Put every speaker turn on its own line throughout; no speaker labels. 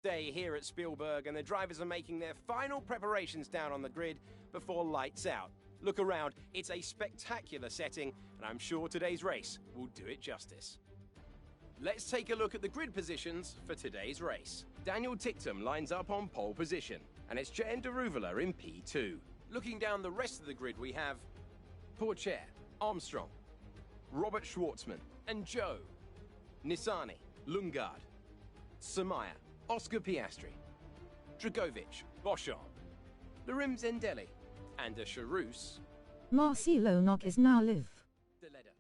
Day here at Spielberg, and the drivers are making their final preparations down on the grid before lights out. Look around, it's a spectacular setting, and I'm sure today's race will do it justice. Let's take a look at the grid positions for today's race. Daniel Ticktum lines up on pole position, and it's Jen Deruvela in P2. Looking down the rest of the grid, we have Pourchaire, Armstrong, Robert Schwartzman, and Joe, Nissani, Lundgaard, Samaya, Oscar Piastri, Dragovic, Beauchamp, Larim Zendelli, and a Charus.
Marcelo Nog is now live.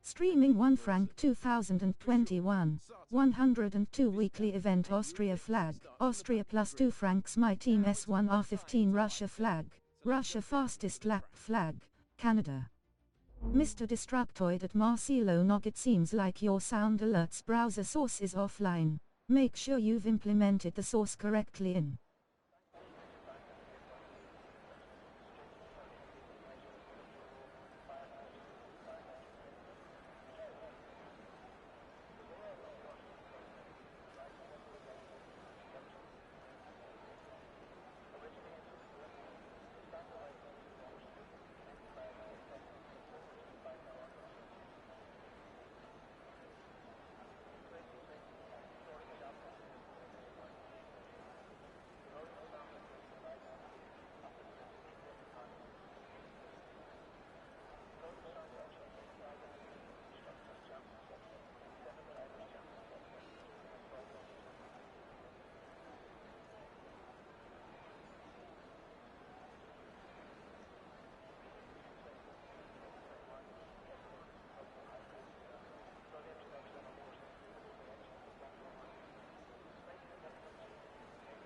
Streaming 1 franc 2021. 102 weekly event Austria flag. Austria plus 2 francs MyTeam S1R15 Russia flag. Russia fastest lap flag. Canada. Mr. Destructoid at Marcelo Nog, it seems like your sound alerts browser source is offline. Make sure you've implemented the source correctly in.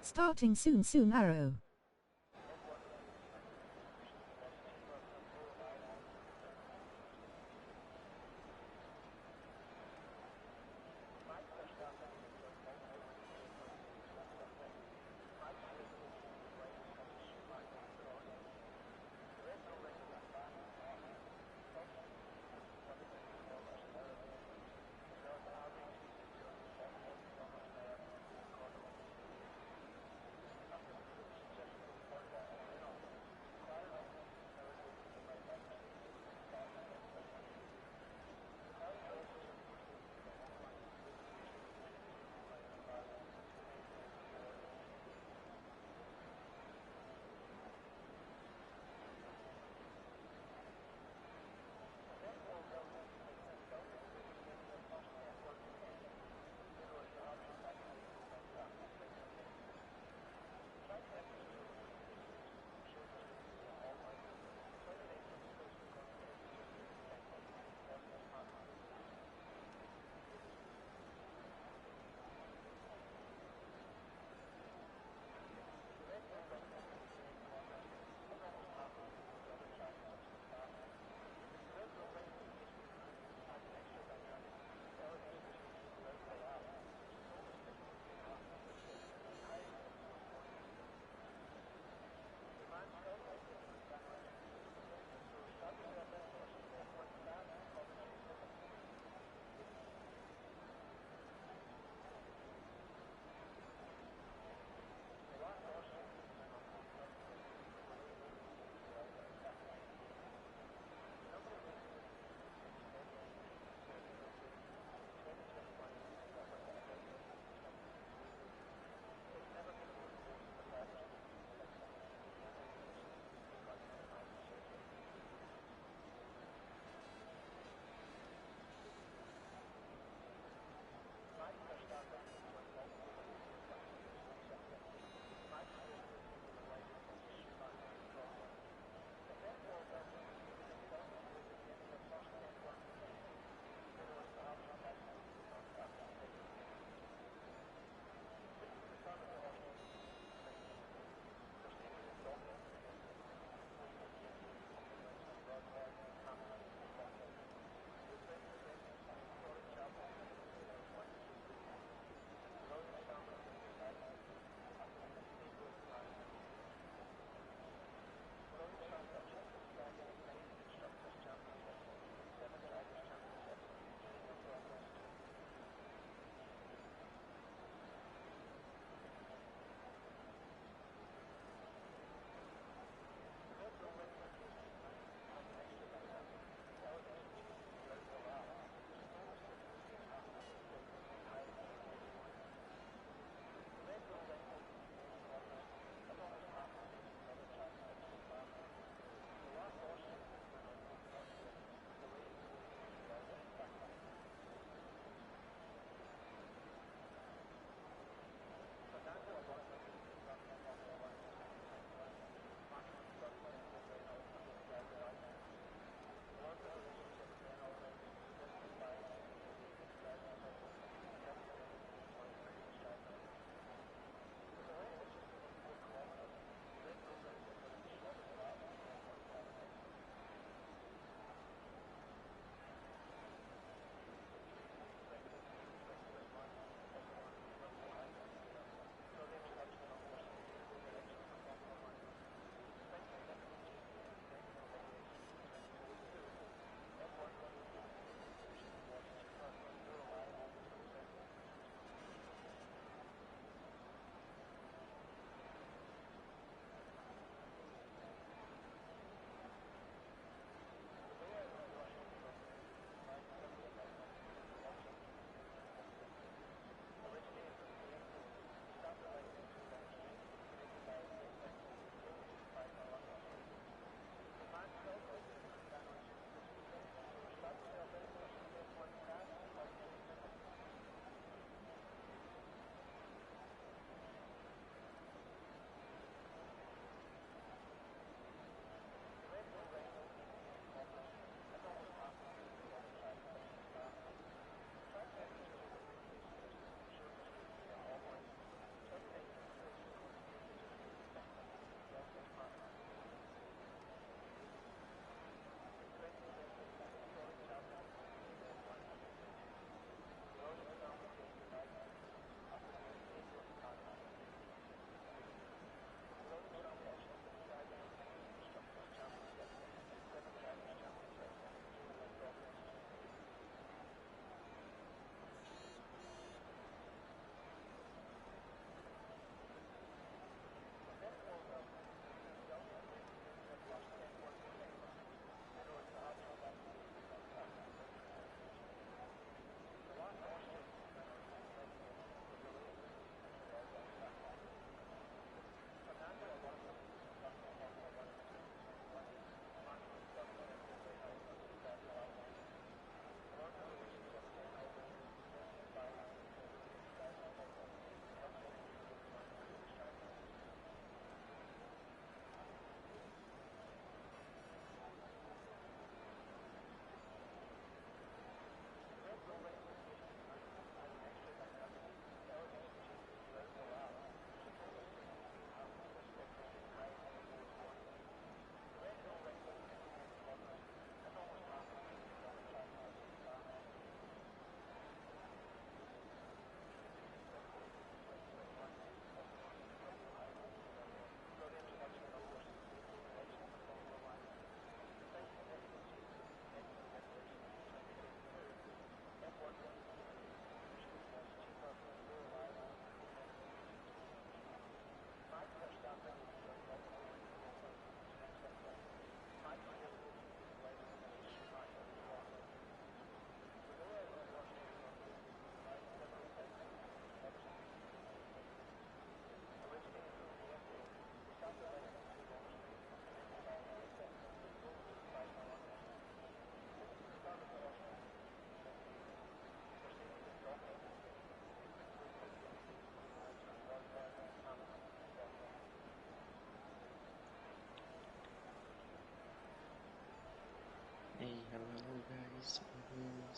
Starting soon arrow.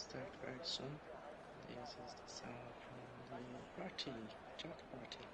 start very soon. This is the sound from the party, chat party.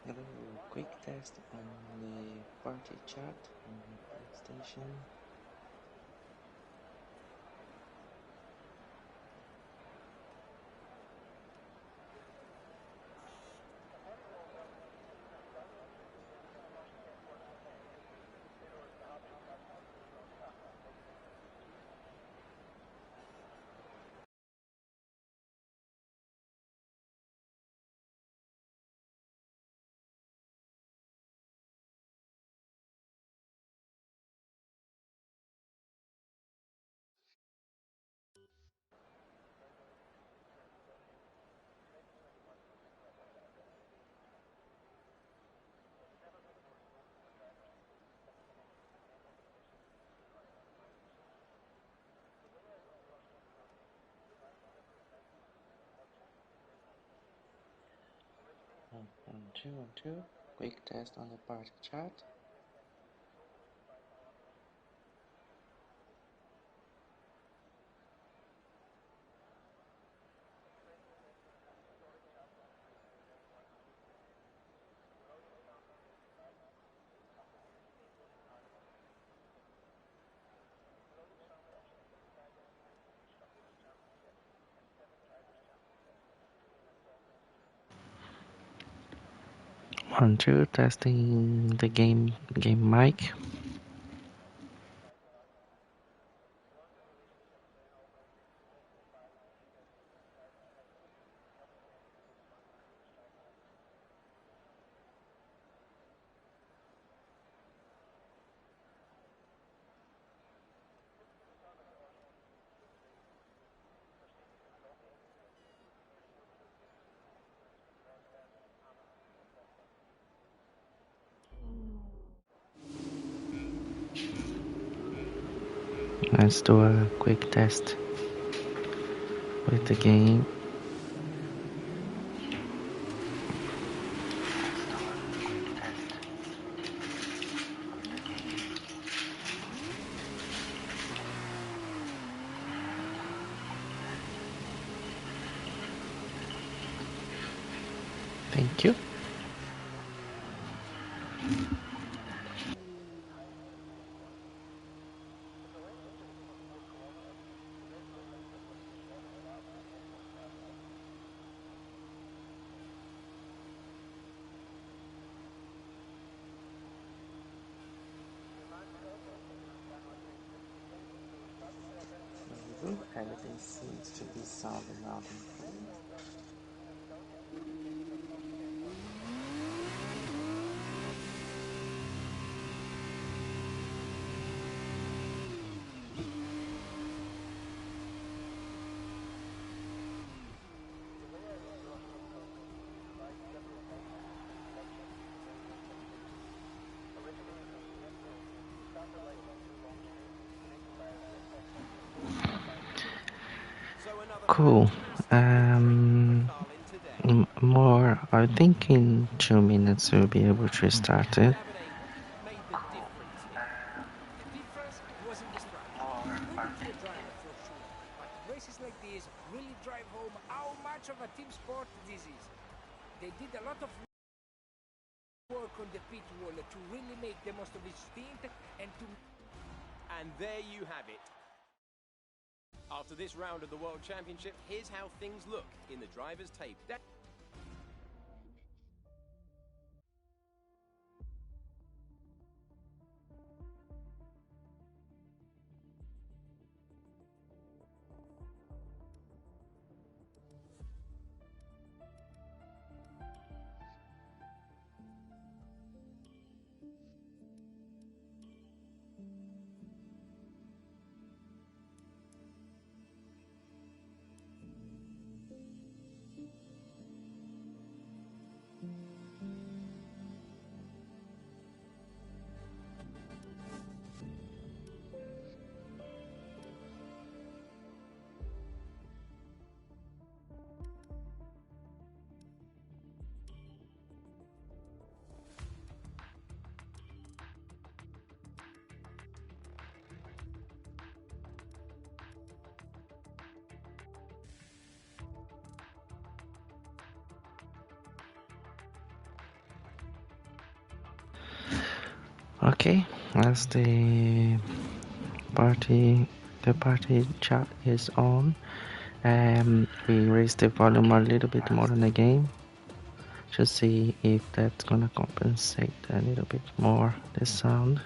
Hello, quick test on the party chat on the PlayStation. One, two. Quick test on the party chat. One, two, testing the game mic. let's do a quick test with the game. Thank you. Everything seems to be sounding loud and clear. Cool. More, I think in 2 minutes we'll be able to start it.
Races like this really drive home how much of a team sport this is. They did a lot of work on the pit wall to really make the most of each stint and to...
And there you have it. After this round of the World Championship, here's how things look in the driver's tape.
Okay, as the party chat is on, we raise the volume a little bit more in the game to see if that's gonna compensate a little bit more the sound.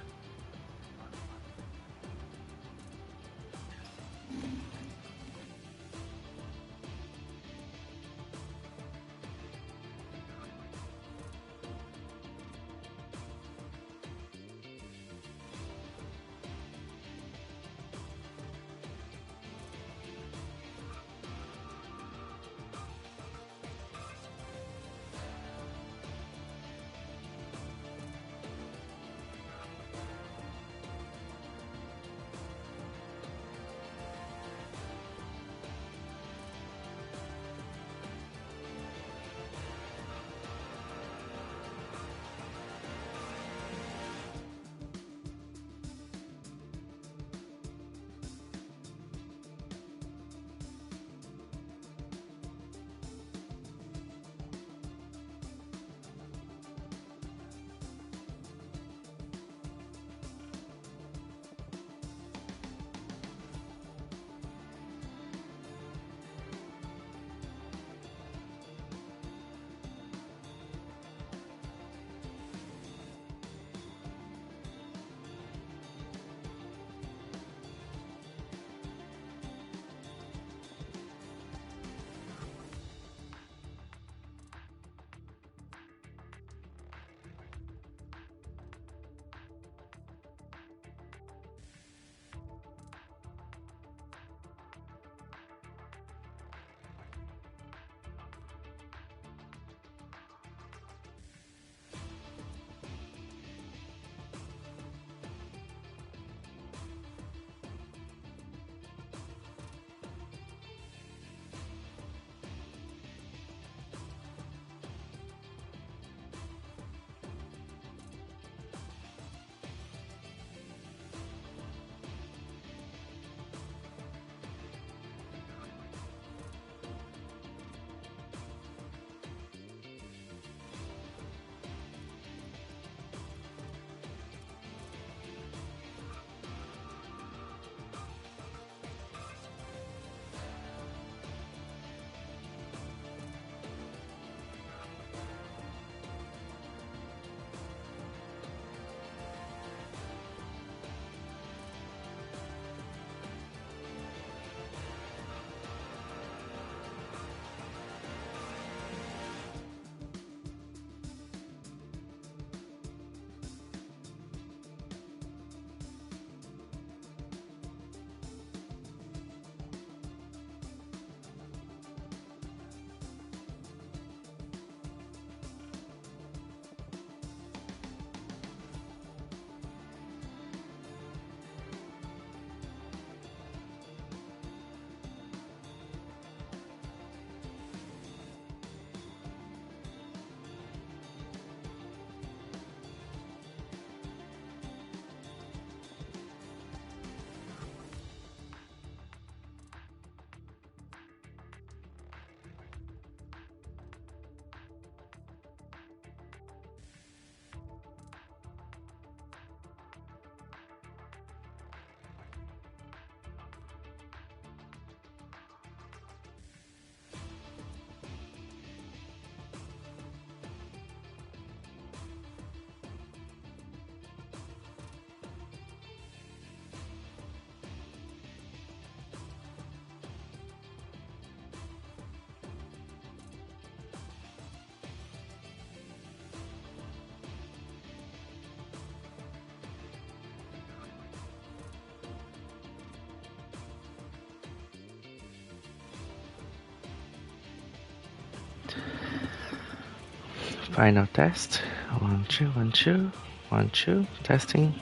Final test. 1 2 1 2 1 2 testing.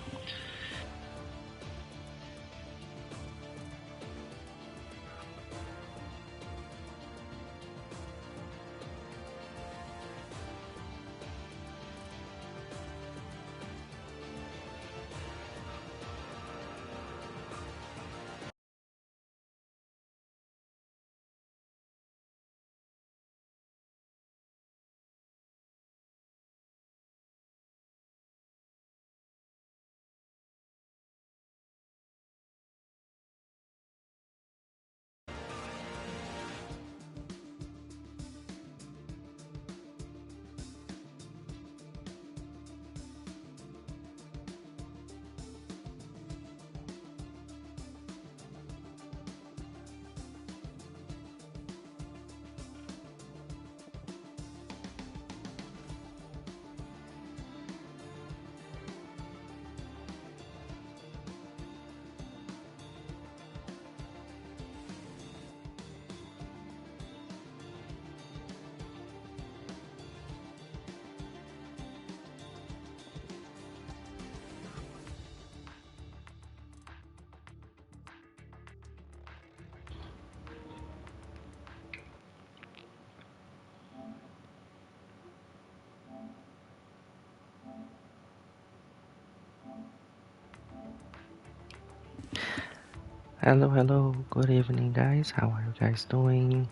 Hello, good evening guys, how are you guys doing?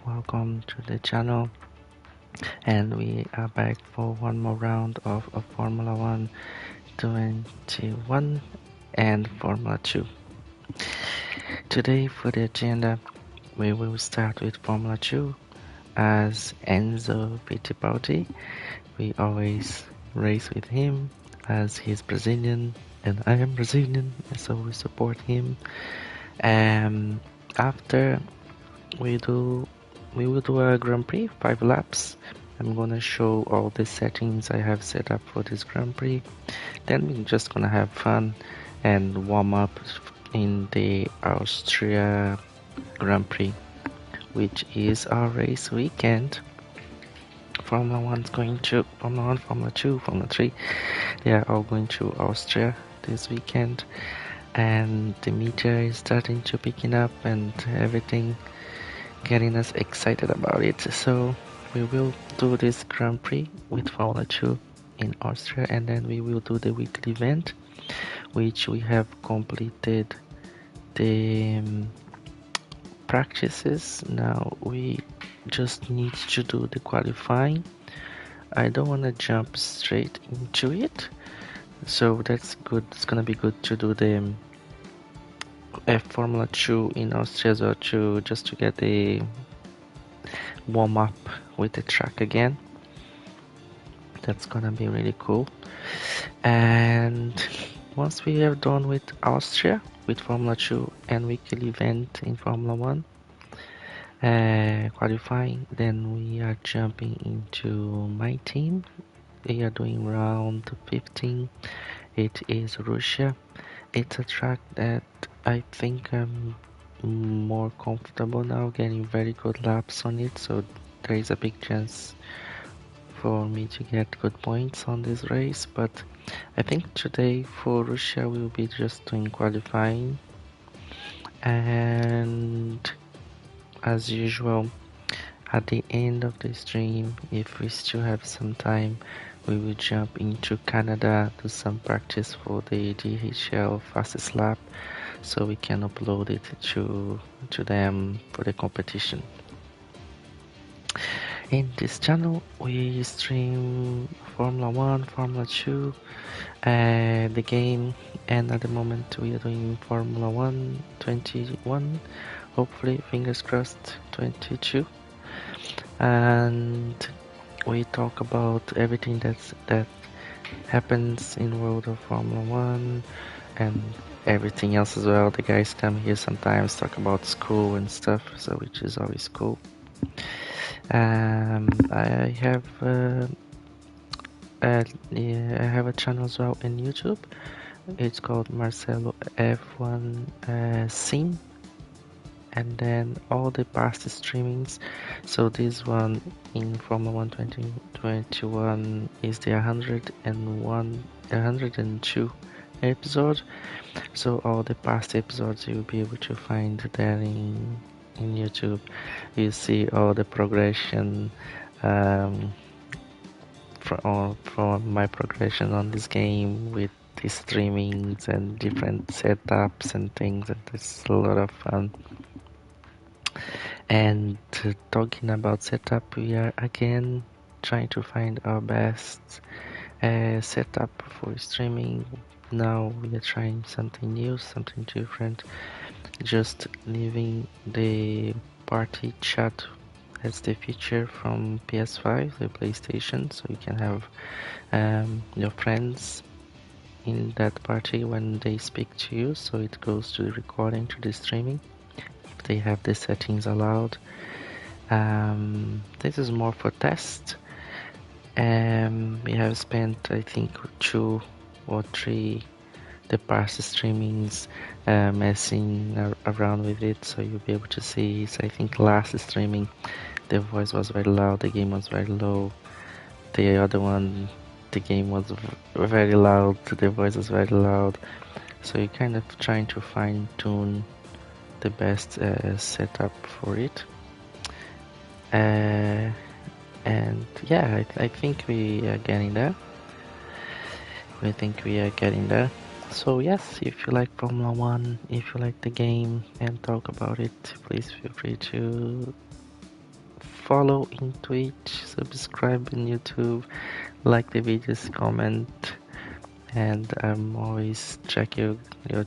Welcome to the channel, and we are back for one more round of a Formula 1 21 and Formula 2. Today for the agenda, we will start with Formula 2 as Enzo Fittipaldi. We always race with him as he's Brazilian and I am Brazilian, so we support him. After we will do a Grand Prix, 5 laps. I'm gonna show all the settings I have set up for this Grand Prix. Then we're just gonna have fun and warm up in the Austria Grand Prix, which is our race weekend. Formula 1's going to Formula 1, Formula 2, Formula 3. They are all going to Austria this weekend, and the media is starting to picking up and everything, getting us excited about it. So we will do this Grand Prix with Formula 2 in Austria, and then we will do the weekly event, which we have completed the practices. Now we just need to do the qualifying. I don't want to jump straight into it, so that's good. It's gonna be good to do the Formula 2 in Austria as well, just to get the warm up with the track again. That's gonna be really cool. And once we are done with Austria, with Formula 2 and weekly event in Formula 1 qualifying, then we are jumping into my team. We are doing round 15. It is Russia. It's a track that I think I'm more comfortable now, getting very good laps on it, so there is a big chance for me to get good points on this race. But I think today for Russia we will be just doing qualifying, and as usual at the end of the stream, if we still have some time, we will jump into Canada, do some practice for the DHL fastest lap, so we can upload it to them for the competition. In this channel we stream Formula 1, Formula 2, the game, and at the moment we are doing Formula 1 21, hopefully fingers crossed 22, and we talk about everything that happens in world of Formula 1 and everything else as well. The guys come here sometimes, talk about school and stuff, so which is always cool. I have a channel as well in YouTube. It's called Marcelo F1 Sim, and then all the past streamings. So this one in Formula 1 2021 is the 102 episode. So all the past episodes you'll be able to find there in YouTube. You see all the progression from my progression on this game with the streamings and different setups and things, and it's a lot of fun. And talking about setup, we are again trying to find our best setup for streaming. Now we are trying something new, something different, just leaving the party chat as the feature from PS5, the PlayStation, so you can have your friends in that party when they speak to you, so it goes to the recording, to the streaming, if they have the settings allowed. This is more for test. We have spent, I think, 2 or 3 the past streamings messing around with it, so you'll be able to see. So I think last streaming the voice was very loud, the game was very low. The other one, the game was very loud, the voice was very loud. So you're kind of trying to fine tune the best setup for it. And yeah, I think we are getting there. So yes, if you like Formula 1, if you like the game and talk about it, please feel free to follow in Twitch, subscribe in YouTube, like the videos, comment, and I'm always check your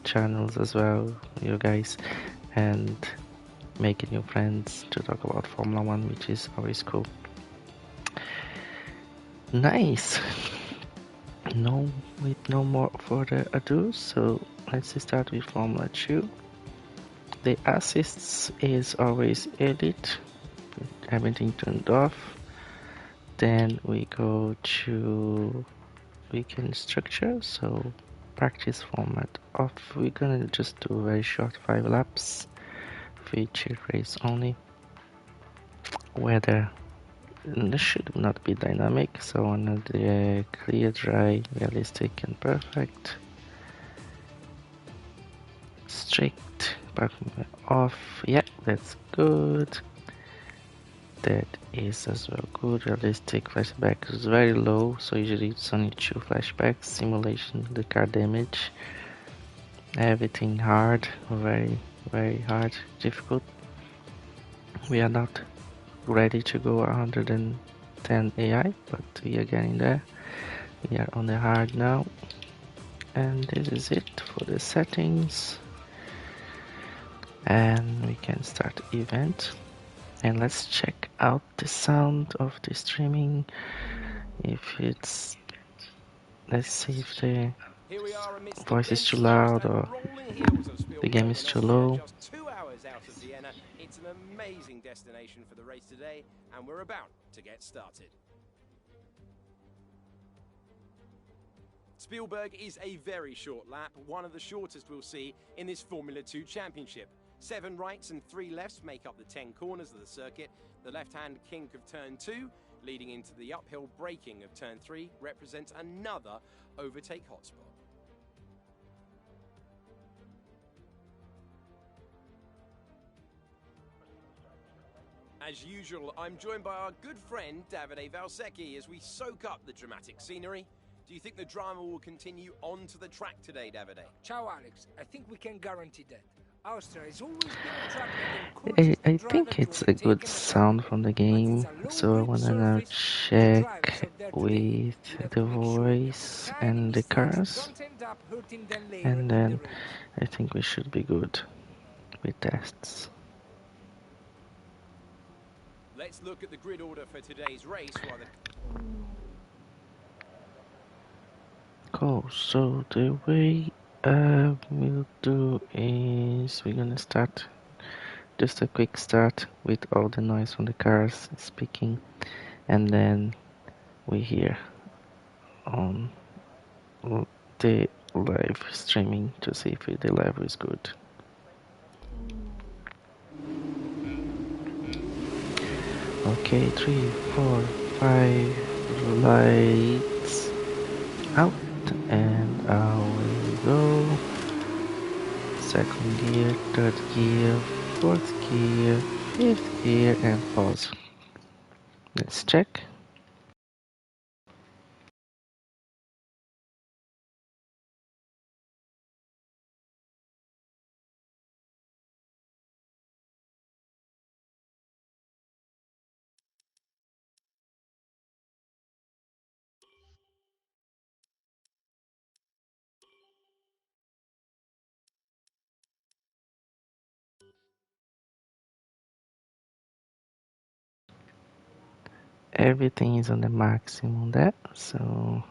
channels as well, you guys, and making new friends to talk about Formula 1, which is always cool. Nice. With no more further ado, so let's start with Formula 2. The assists is always edit, everything turned off. Then we go to weekend structure, so practice format off. We're gonna just do a very short 5 laps, feature race only. Weather, this should not be dynamic, so on the clear, dry, realistic and perfect. Strict, parking off, yeah, that's good. That is as well good. Realistic flashback is very low, so usually it's only 2 flashbacks. Simulation, the car damage, everything hard, very hard, difficult. We are not ready to go 110 AI, but we are getting there. We are on the hard now, and this is it for the settings, and we can start event. And let's check out the sound of the streaming. If it's, let's see if the voice is too loud or the game is too low.
Just 2 hours out of Vienna. It's an amazing destination for the race today, and we're about to get started. Spielberg is a very short lap, one of the shortest we'll see in this Formula 2 championship. 7 rights and 3 lefts make up the 10 corners of the circuit. The left-hand kink of turn 2, leading into the uphill braking of turn 3, represents another overtake hotspot. As usual, I'm joined by our good friend Davide Valsecchi as we soak up the dramatic scenery. Do you think the drama will continue onto the track today, Davide?
Ciao, Alex. I think we can guarantee that. Austria has always been a track that encourages
I
the driver
think
to
it's a
overtake
good
and
sound
attack.
from the
But it's
game,
a
so I
low-grip
wanna now
surface, and the drivers
check
out there today
with
will have
the
to make sure that
voice
the tiny
and the
mistakes
cars,
don't end up hurting them later
and
in the
then
race.
I think we should be good with tests.
Let's look at the grid order for today's race while the...
Cool, so the way we'll do is we're gonna start just a quick start with all the noise from the cars speaking, and then we hear on the live streaming to see if the live is good. Okay, 3, 4, 5 lights out, and away we go. Second gear, third gear, fourth gear, fifth gear, and pause. Let's check. Everything is on the maximum there, so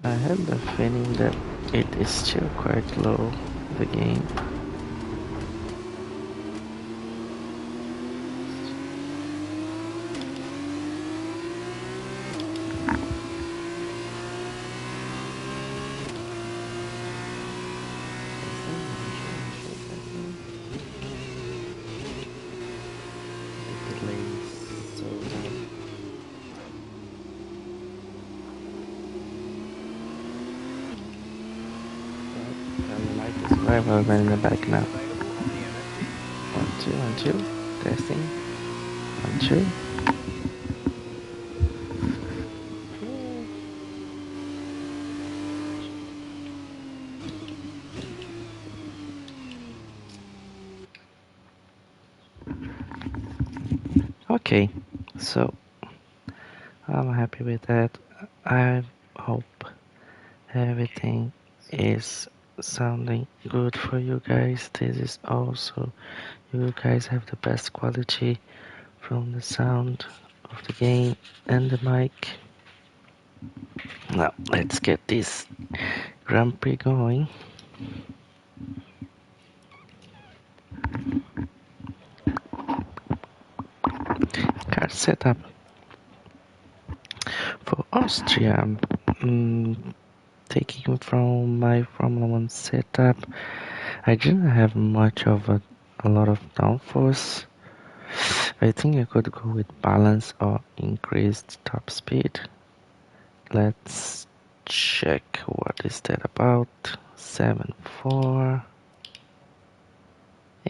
I have the feeling that it is still quite low, the game. Right, we're in the back now. 1, 2, 1, 2. Testing. 1, 2. Okay, so I'm happy with that. I hope everything is sounding good for you guys. This is also, you guys have the best quality from the sound of the game and the mic. Now let's get this Grand Prix going. Car setup for Austria. Taking from my Formula 1 setup, I didn't have much of a lot of downforce. I think I could go with balance or increased top speed. Let's check what is that about. 7.4.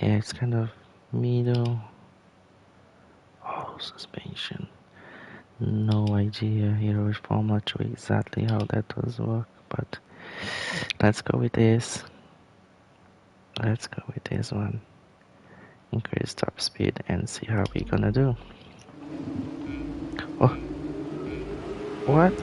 Yeah, it's kind of middle. Oh, suspension. No idea here with Formula 2 exactly how that does work, but let's go with this. Let's go with this one. Increase top speed and see how we're gonna do. Oh, what?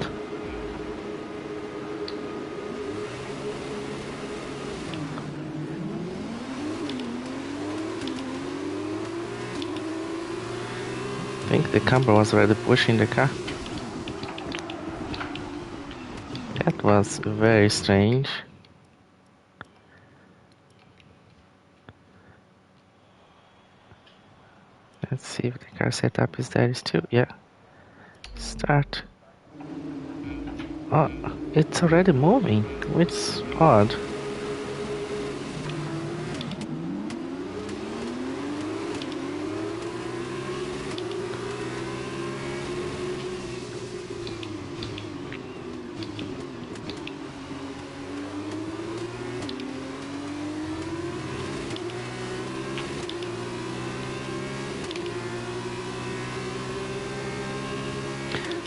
I think the camera was already pushing the car. That was very strange. Let's see if the car setup is there still. Yeah. Start. Oh, it's already moving. It's odd.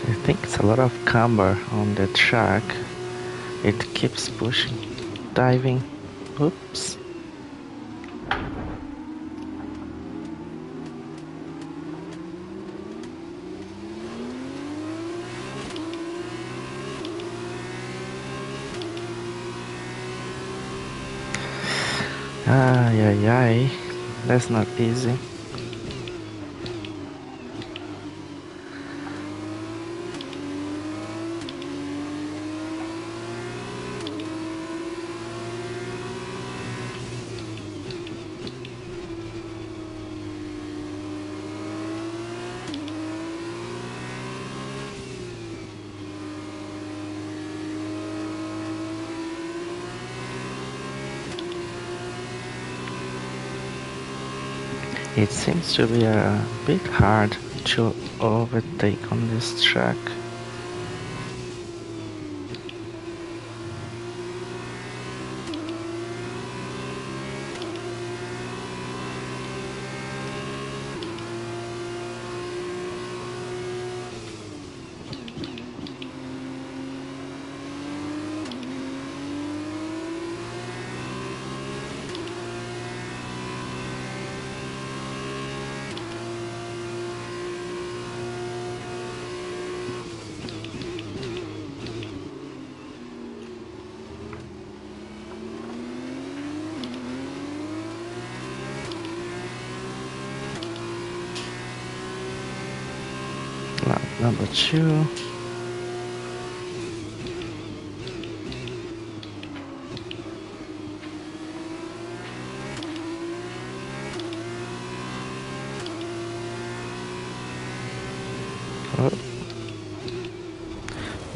I think it's a lot of camber on the track. It keeps pushing, diving. Oops. Ay, ay, ay. That's not easy. It seems to be a bit hard to overtake on this track. Lap number 2. Oh.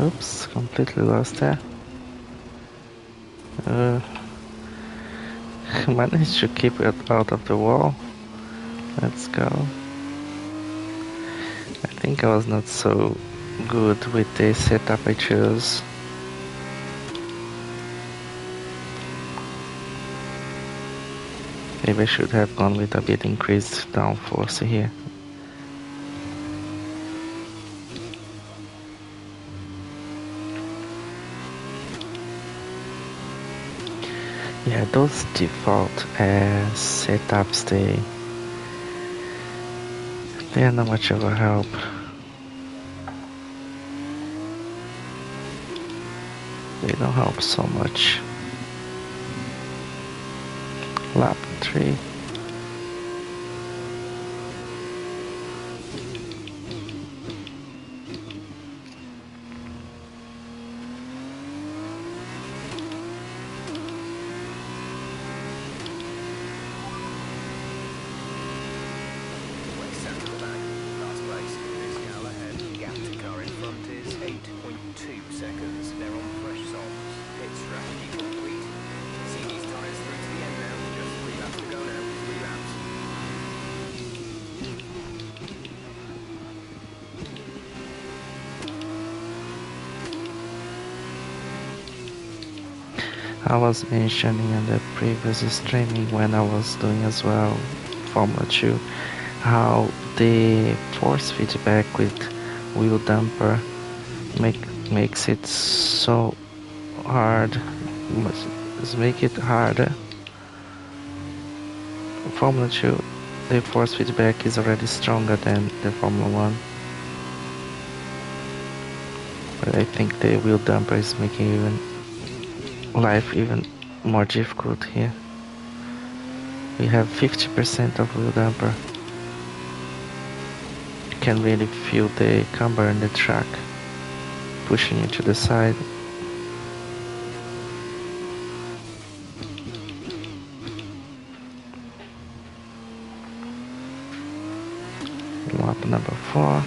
Oops, completely lost there. Managed to keep it out of the wall. Let's go. I think I was not so good with the setup I chose. Maybe I should have gone with a bit increased downforce here. Yeah, those default setups, they are not much of a help. They don't help so much. Lap 3.
Seconds. They're on fresh softs. Pit strategy complete. See these tyres through to the end now. Just 3 laps to go now. 3 laps.
I was mentioning in the previous streaming when I was doing as well Formula 2 how the force feedback with wheel damper makes it so hard, must make it harder. Formula 2, the force feedback is already stronger than the Formula 1, but I think the wheel damper is making life even more difficult here. We have 50% of wheel damper. You can really feel the camber in the track pushing you to the side. Lap number 4.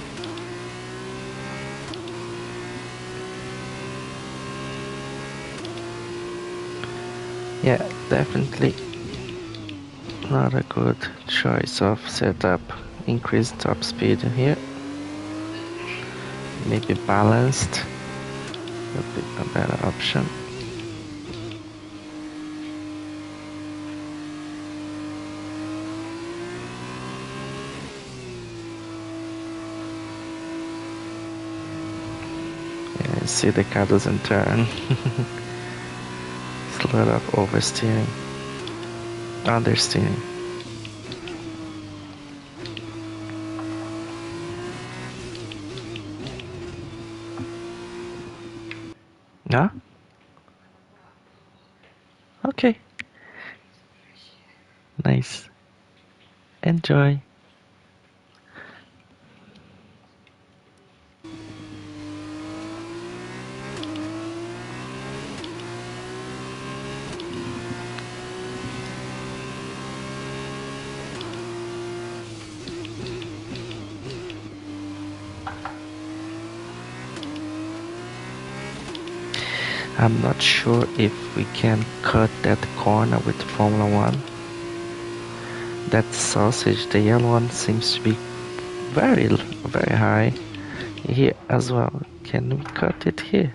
Yeah, definitely not a good choice of setup. Increased top speed here. Maybe balanced would be a better option. Yeah, see the car doesn't turn. It's a lot of oversteering, understeering. Yeah? Okay. Nice. Enjoy. I'm not sure if we can cut that corner with Formula 1, that sausage, the yellow one, seems to be very high. Here as well. Can we cut it here?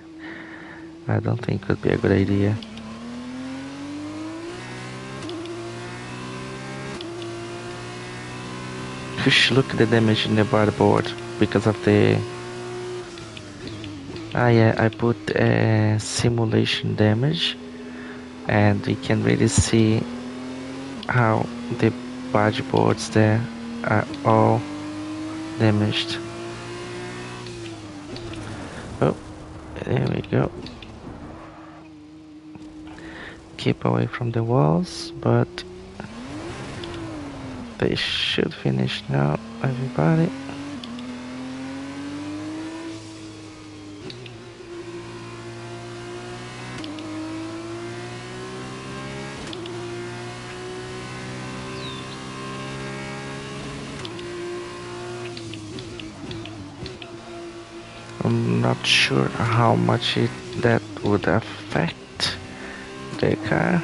I don't think it would be a good idea. Look at the damage in the board because of the... Ah yeah, I put simulation damage, and you can really see how the barge boards there are all damaged. Oh, there we go. Keep away from the walls, but they should finish now, everybody. I'm not sure how much that would affect the car.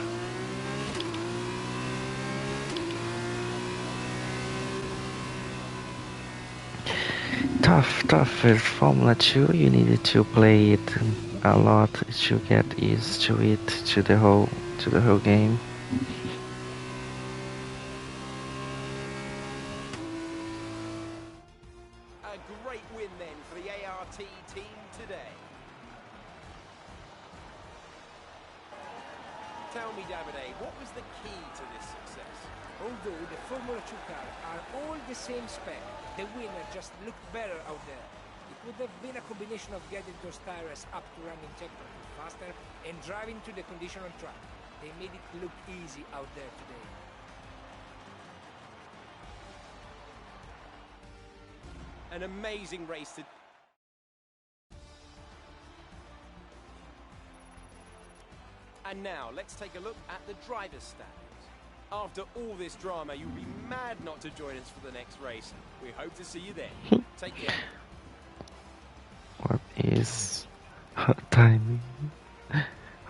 Tough with Formula 2. You needed to play it a lot to get used to it, to the whole game.
A great win then for the ART team today. Tell me, Davide, what was the key to this success?
Although the Formula 2 cars are all the same spec, the winner just looked better out there. It would have been a combination of getting those tires up to running temperature faster and driving to the condition on track. They made it look easy out there today.
An amazing race to... And now, let's take a look at the driver's standings. After all this drama, you'll be mad not to join us for the next race. We hope to see you then. Take care.
What is hot timing?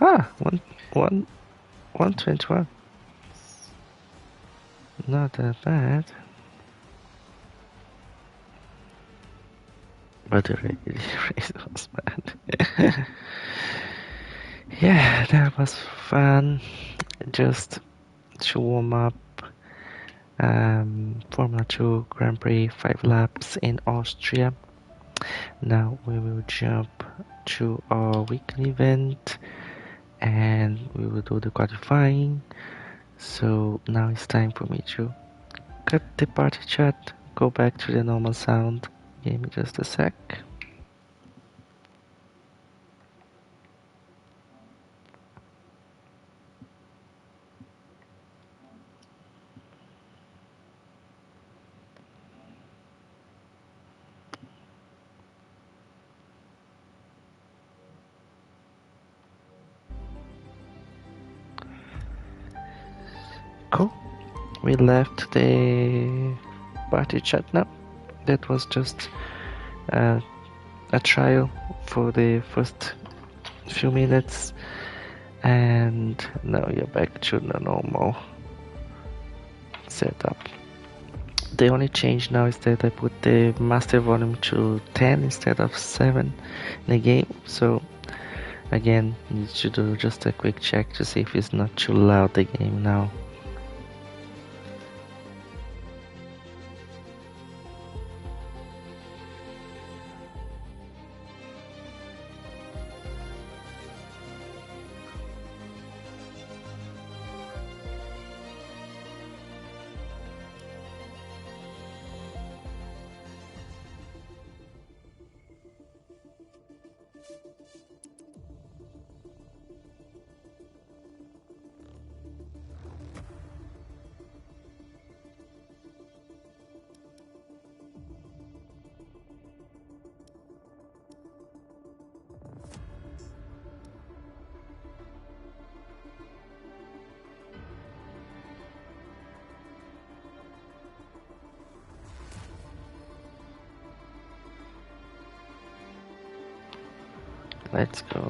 Ah, 121. Not that bad. But the race was bad. Yeah, that was fun. Just to warm up. Formula 2 Grand Prix 5 laps in Austria. Now we will jump to our weekly event and we will do the qualifying. So now it's time for me to cut the party chat, go back to the normal sound. Give me just a sec. Cool. We left the party chat now. That was just a trial for the first few minutes, and now you're back to the normal setup. The only change now is that I put the master volume to 10 instead of 7 in the game. So again, need to do just a quick check to see if it's not too loud the game now.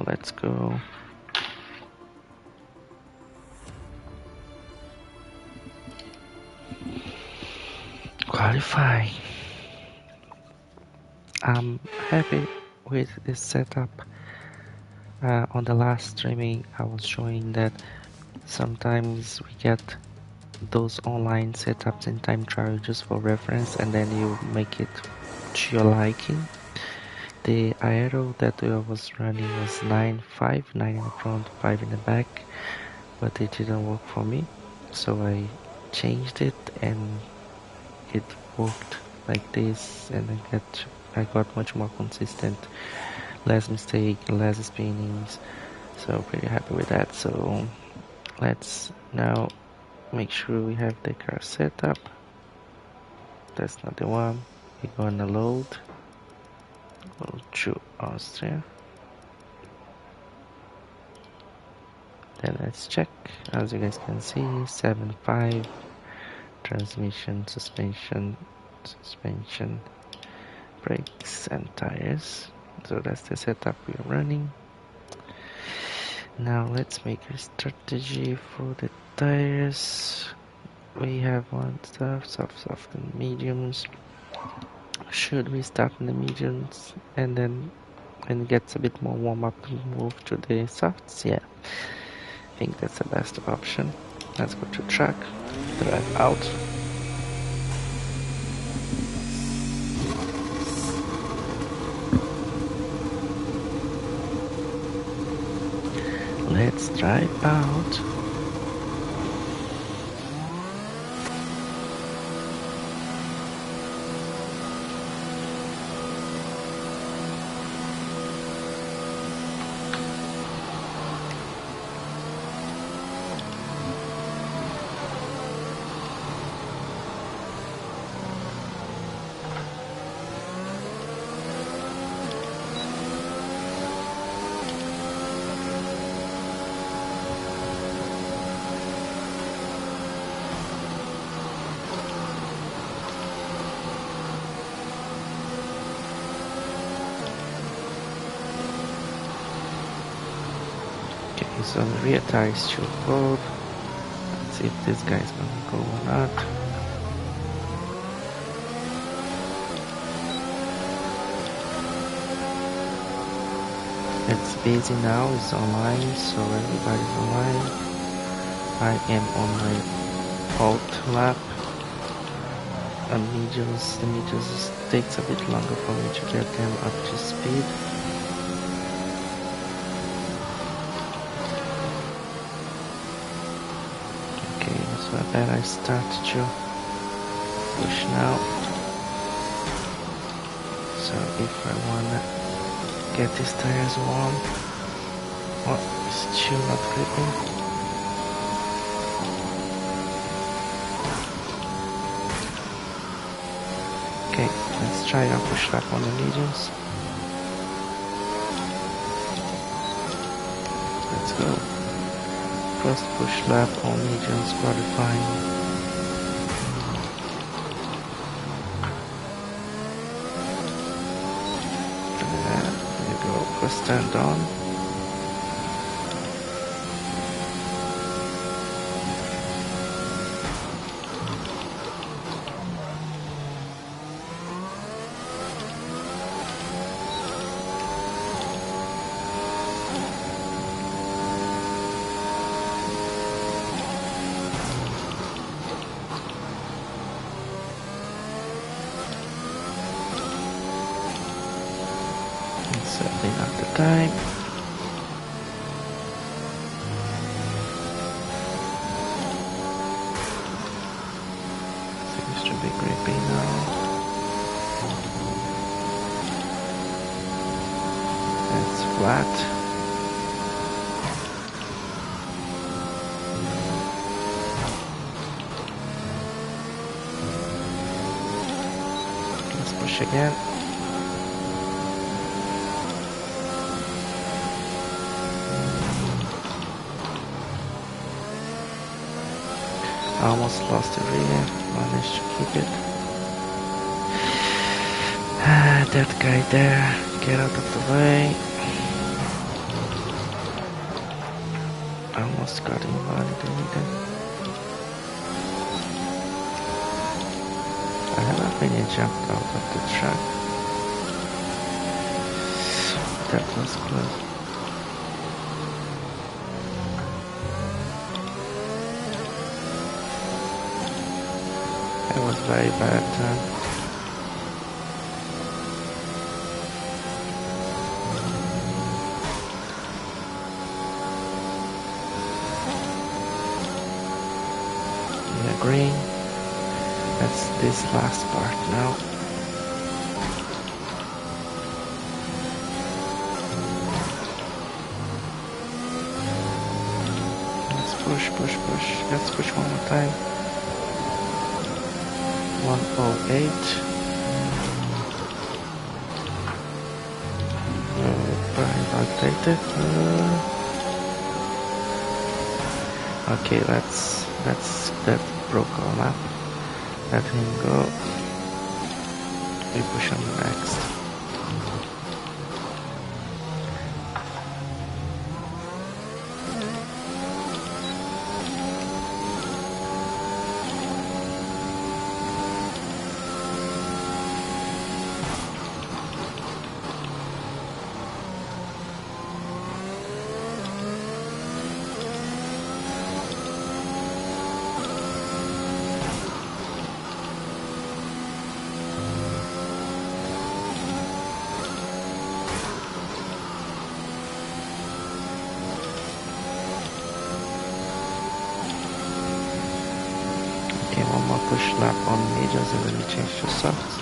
Let's go. qualify. I'm happy with this setup. On the last streaming I was showing that sometimes we get those online setups in time trial just for reference, and then you make it to your liking. The aero that I was running was 9.5, 9 in the front, 5 in the back, but it didn't work for me, so I changed it and it worked like this, and I got much more consistent, less mistake, less spinnings, so pretty happy with that. So let's now make sure we have the car setup. That's not the one. We're gonna load. Go to Austria. Then let's check. As you guys can see, 7.5 transmission, suspension, brakes and tires. So that's the setup we're running. Now let's make a strategy for the tires. We have one stuff, soft and mediums. Should we start in the mediums and then when it gets a bit more warm up move to the softs? Yeah, I think that's the best option. Let's go to track, drive out. Let's drive out. So the rear tire is still cold. Let's see if this guy's gonna go or not. It's busy now, it's online, so everybody's online. I am on my hot lap. The mediums takes a bit longer for me to get them up to speed. Then I start to push now. So if I wanna get these tires warm, oh, it's still not gripping. Okay, let's try a push lap on the mediums. Let's go. First push lap on mediums qualifying. There you go, first stand on. Setting up the time. Seems to be grippy now. It's flat. Let's push again. I almost lost the rear, managed to keep it. That guy there, get out of the way. Almost got invalidated. I haven't really jumped out of the track. That was close. That was very bad turn. Yeah, green. That's this last part now. Let's push, push, push. Let's push one more time. 108. Very outdated. Okay, that broke our map. Let him go. We push on next. One more push lap on mediums and then we change to softs.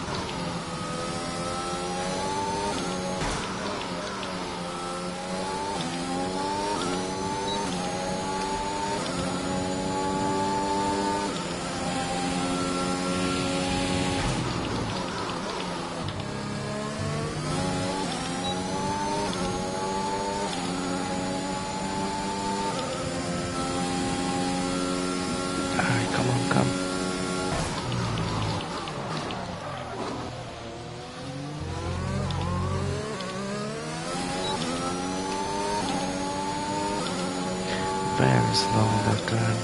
Alright, come on, come. Very slow on that turn.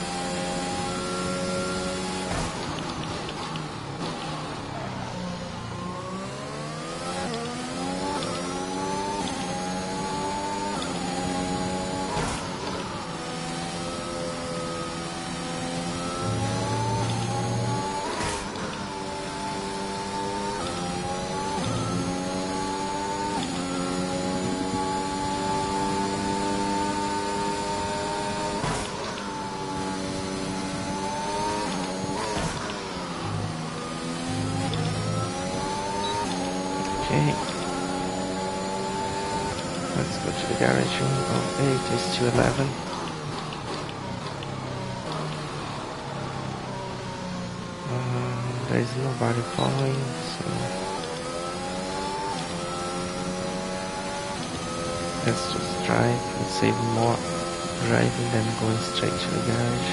Okay. Let's go to the garage room. Oh, 8 is to 11. There is nobody following, so let's just drive and save more driving than going straight to the garage.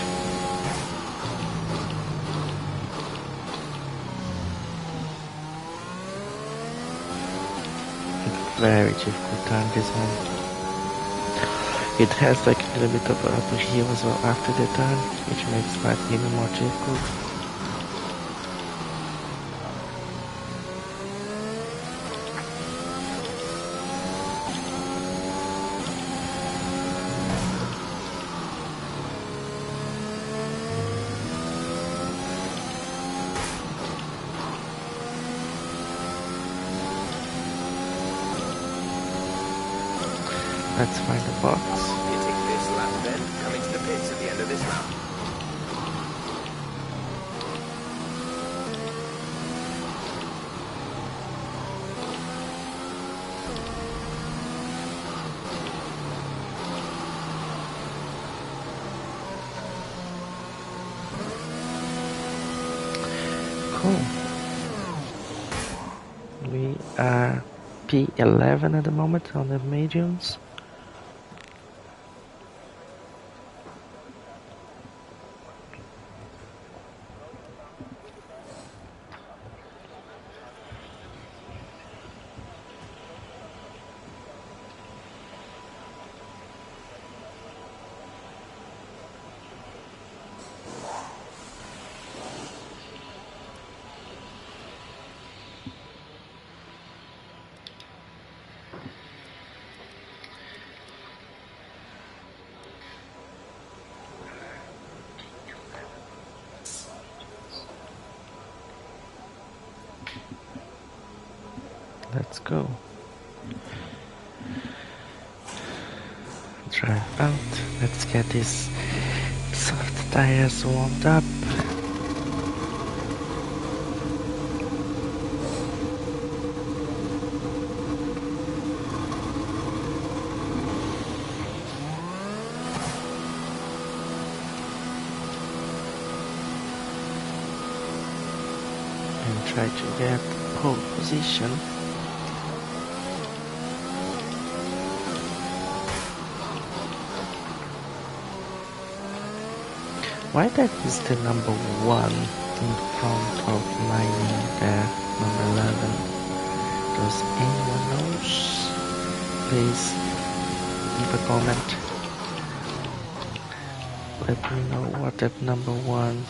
Very difficult turn this one. It has like a little bit of a uphill as well after the turn, which makes life even more difficult. Let's find the box.
Hitting this lap then, coming to the pits at the end of this lap.
Cool. We are P11 at the moment on the mediums. Let's go. Drive out. Let's get these soft tires warmed up. And try to get pole position. Why that is the number 1 in front of my name there, number 11? Does anyone knows? Please leave a comment. Let me know what that number 1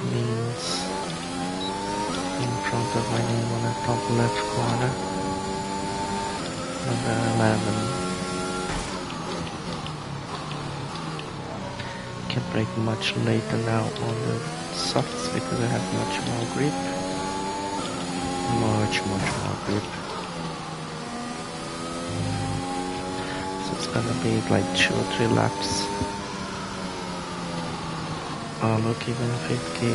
means in front of my name on the top left corner. Number 11. Can brake much later now on the softs because I have much more grip. Much more grip. So it's gonna be like 2 or 3 laps. Oh look, even 50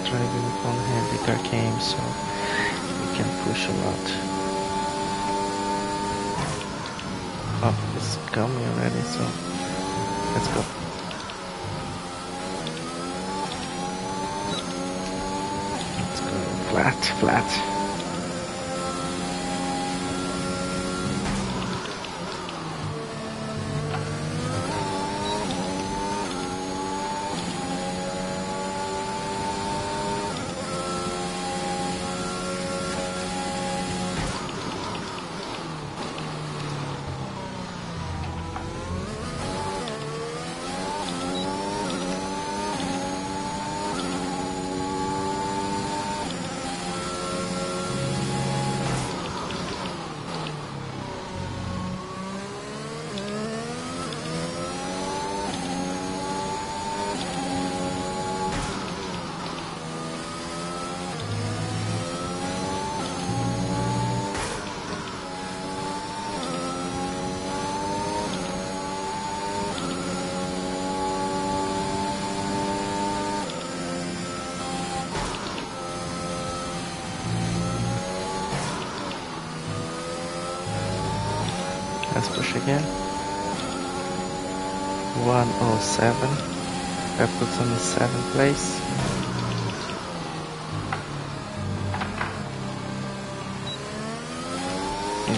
driving on handicap came, so we can push a lot. Oh, it's coming already, so let's go. Flat. Let's push again. 107. That puts on the 7th place.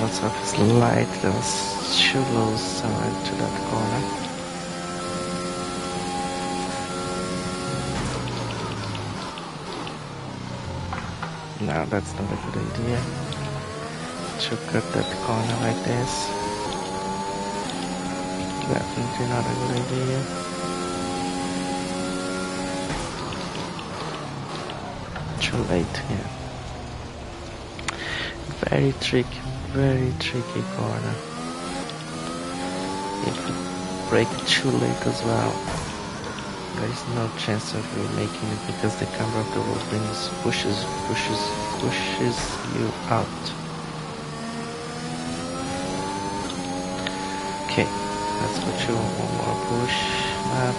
Lots of slide. There was 2 lows into that corner. No, that's not a good idea. To cut that corner like this. Definitely not a good idea. Too late, yeah. Very tricky corner. If you brake too late as well, there is no chance of you making it because the camber of the road pushes you out. Okay. Let's put you on one more push map.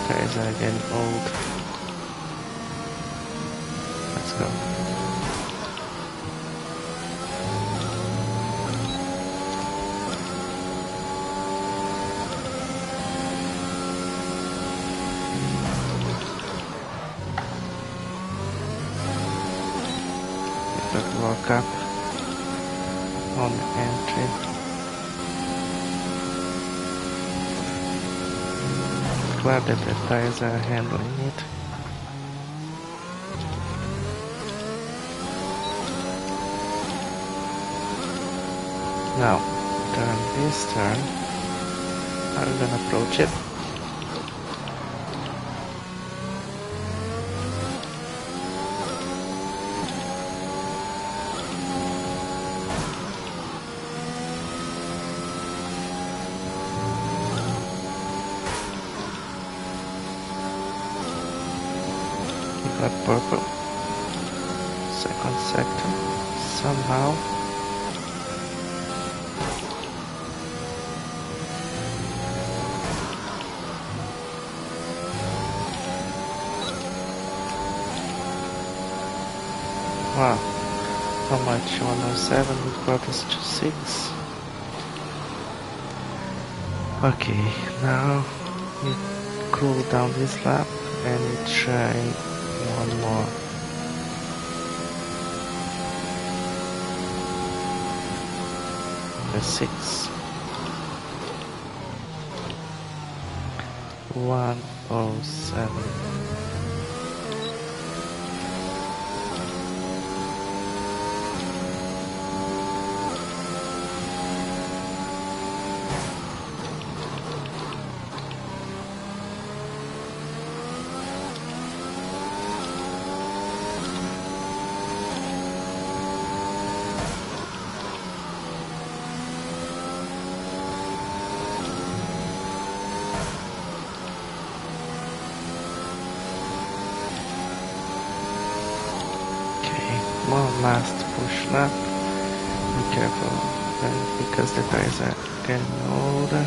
Tires are getting old. Let's go. Get that lock up on the entry. Glad that the tires are handling it. Now, turn this turn. I'm gonna approach it. Got purple. Second sector. somehow. Wow, how much? 107 would brought us to 6. Okay, now we cool down this lap and we try one more. The 6. 107. One last push lap. Be careful, because the tires are getting older.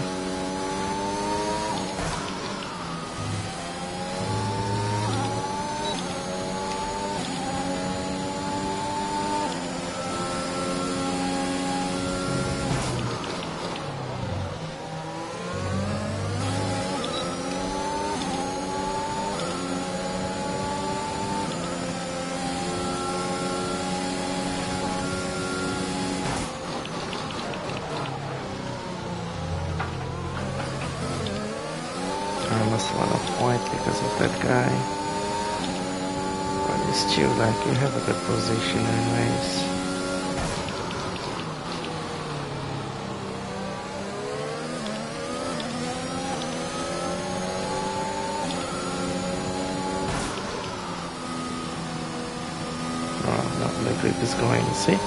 I lost a lot of points because of that guy. But it's still like you have a good position anyways. Oh, no, the grip is going, see?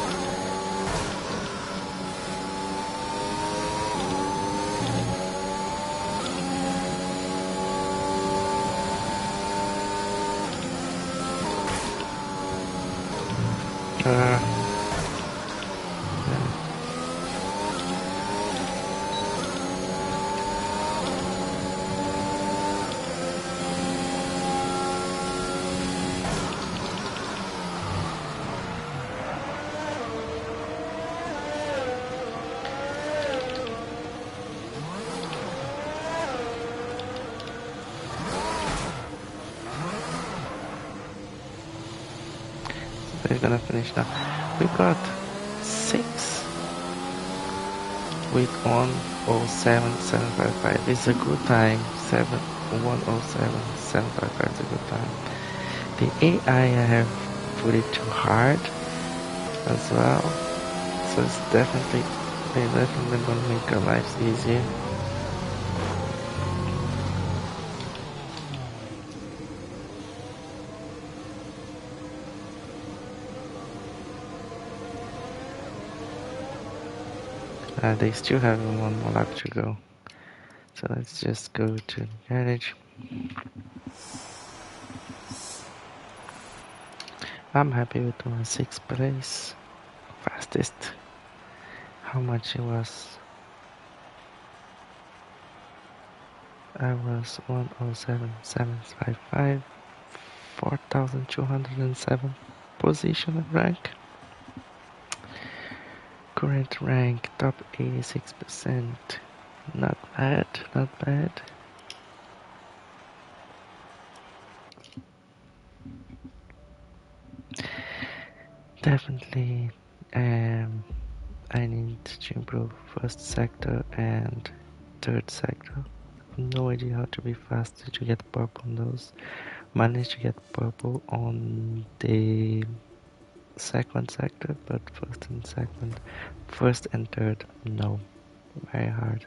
We're gonna finish now. We got 6 with 107.755. It's a good time. 107.755 is a good time. The AI I have put it too hard as well, so it's definitely gonna make our lives easier. They still have one more lap to go. So let's just go to the garage. I'm happy with my 6th place. Fastest. How much it was? I was 107.755. 4,207 position of rank. Current rank top 86%. Not bad, not bad. Definitely I need to improve first sector and third sector. No idea how to be faster to get purple on those. Managed to get purple on the second sector, but first and third, no. Very hard.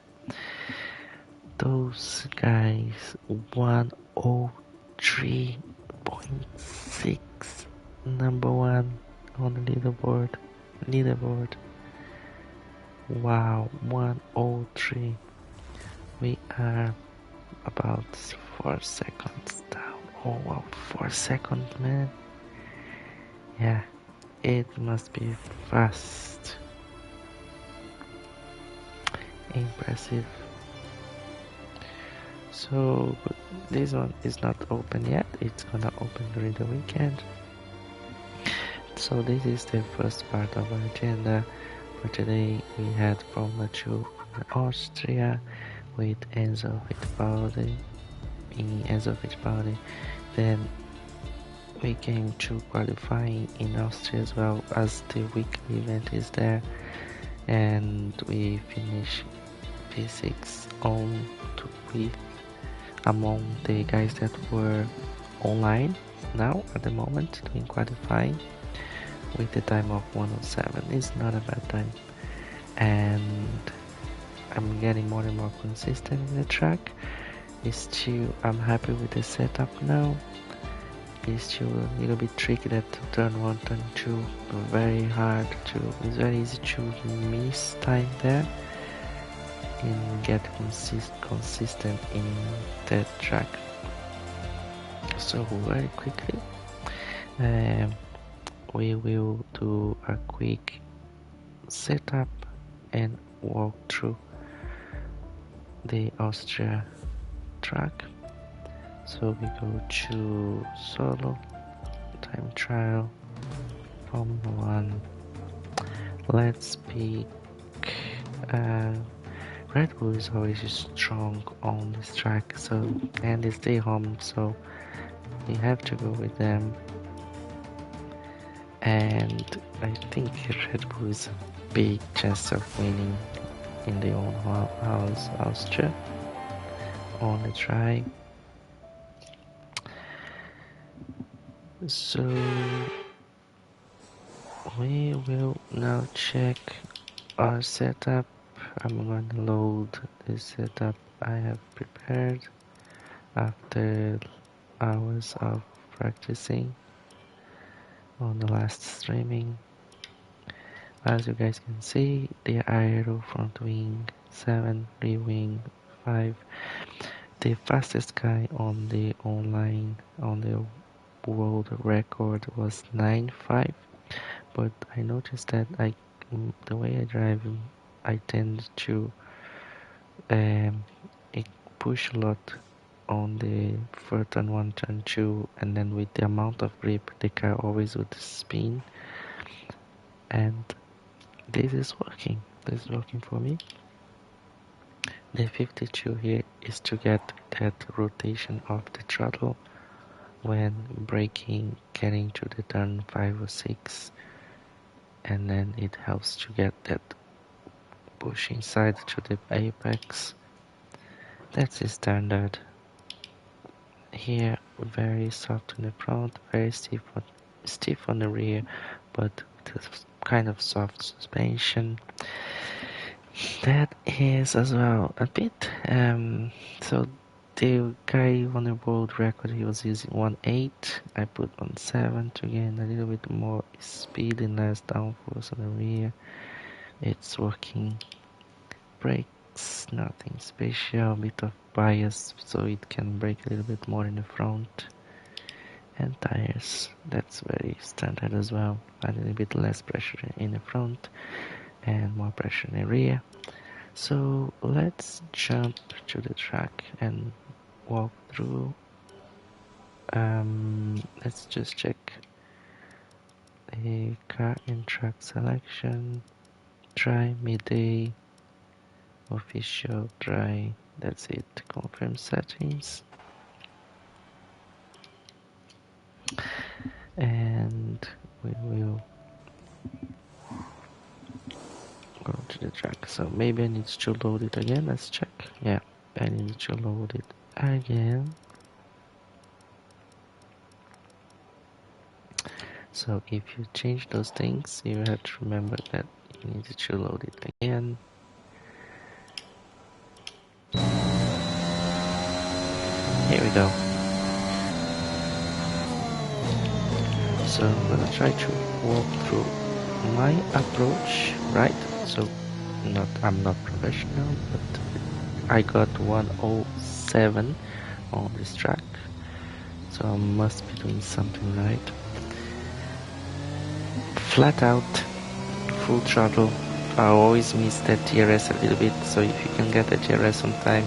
Those guys 103.6, number 1 on the leaderboard. Wow, 103. We are about 4 seconds down. Oh wow, 4 seconds, man. Yeah, it must be fast. Impressive. So this one is not open yet, it's gonna open during the weekend. So this is the first part of our agenda for today. We had Formula 2 in Austria with Enzo Fittipaldi. Then we came to qualifying in Austria as well, as the weekly event is there, and we finished P6 on to with among the guys that were online now at the moment doing qualifying with the time of 107. It's not a bad time, and I'm getting more and more consistent in the track. I'm happy with the setup now. It's still a little bit tricky that turn 1, turn 2, it's very easy to miss time there and get consistent in that track. So very quickly we will do a quick setup and walk through the Austria track. So we go to solo, time trial, Formula 1. Let's pick Red Bull is always strong on this track, and they stay home, so we have to go with them. And I think Red Bull is a big chance of winning in their own house, Austria, on the try. So we will now check our setup. I'm going to load the setup I have prepared after hours of practicing on the last streaming. As you guys can see, the aero front wing 7, rear wing 5. The fastest guy on the online on the world record was 9.5, but I noticed that the way I drive, I tend to push a lot on the first turn 1, turn 2, and then with the amount of grip the car always would spin, and this is working for me. The 52 here is to get that rotation of the throttle when braking, getting to the turn 5 or 6, and then it helps to get that push inside to the apex. That's the standard. Here, very soft on the front, very stiff on the rear, but with kind of soft suspension. That is as well a bit. So the guy on the world record, he was using 1.8. I put 1.7 to gain a little bit more speed and less downforce on the rear. It's working. Brakes, nothing special. A bit of bias so it can brake a little bit more in the front. And tires, that's very standard as well. A little bit less pressure in the front and more pressure in the rear. So let's jump to the track and walk through. Let's just check the car and track selection. Try midday, official try. That's it. Confirm settings. And we will go to the track. So maybe I need to load it again. Let's check. Yeah, I need to load it again. So if you change those things, you have to remember that you need to load it again. Here we go. So I'm gonna try to walk through my approach, right? So I'm not professional, but I got 107 on this track, so I must be doing something right. flat out, full throttle. I always miss that DRS a little bit, so if you can get the DRS on time,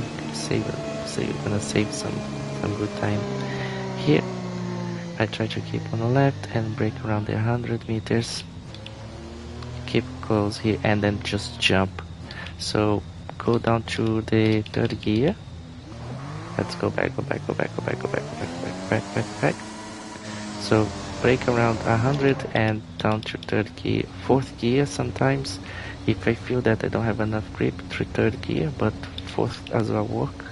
you're gonna save some good time. Here, I try to keep on the left and brake around the 100 meters. Keep close here and then just jump. So go down to the third gear. Let's go back. So brake around 100 and down to third gear, fourth gear sometimes. If I feel that I don't have enough grip, to third gear, but fourth as well work.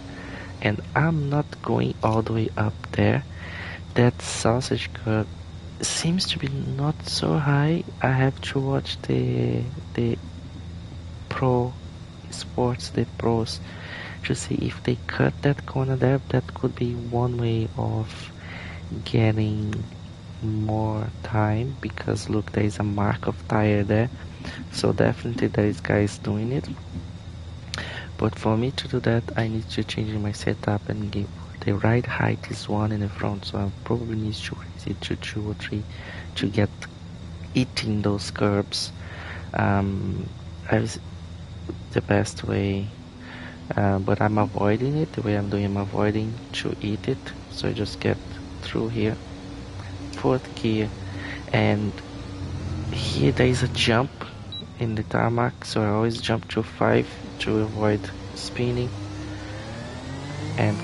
And I'm not going all the way up there. That sausage curve seems to be not so high. I have to watch the pro sports, the pros, to see if they cut that corner there. That could be one way of getting more time, because look, there is a mark of tire there, so definitely there is guys doing it. But for me to do that, I need to change my setup and give the ride height is 1 in the front, so I probably need to raise it to 2 or 3 to get eating those curbs. The best way, but I'm avoiding it. The way I'm doing, I'm avoiding to eat it, so I just get through here. Fourth gear, and here there is a jump in the tarmac, so I always jump to 5 to avoid spinning, and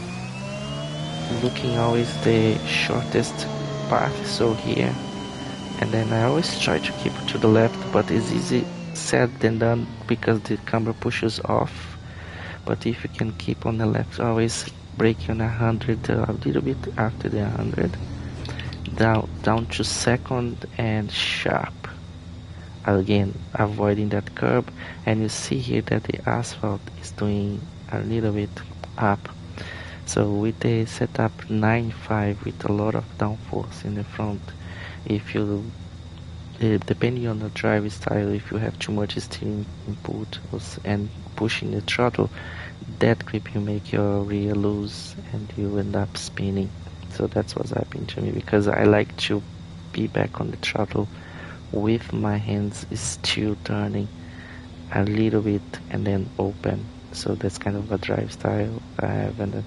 looking always the shortest path, so here, and then I always try to keep it to the left, but it's easy said than done because the camera pushes off. But if you can keep on the left, always brake on 100, a little bit after the 100, down to second and sharp, again avoiding that curb. And you see here that the asphalt is doing a little bit up, so with the setup 9.5 with a lot of downforce in the front, if you depending on the drive style, if you have too much steering input and pushing the throttle, that grip you make your rear loose and you end up spinning. So that's what's happening to me, because I like to be back on the throttle with my hands still turning a little bit and then open. So that's kind of a drive style I have, and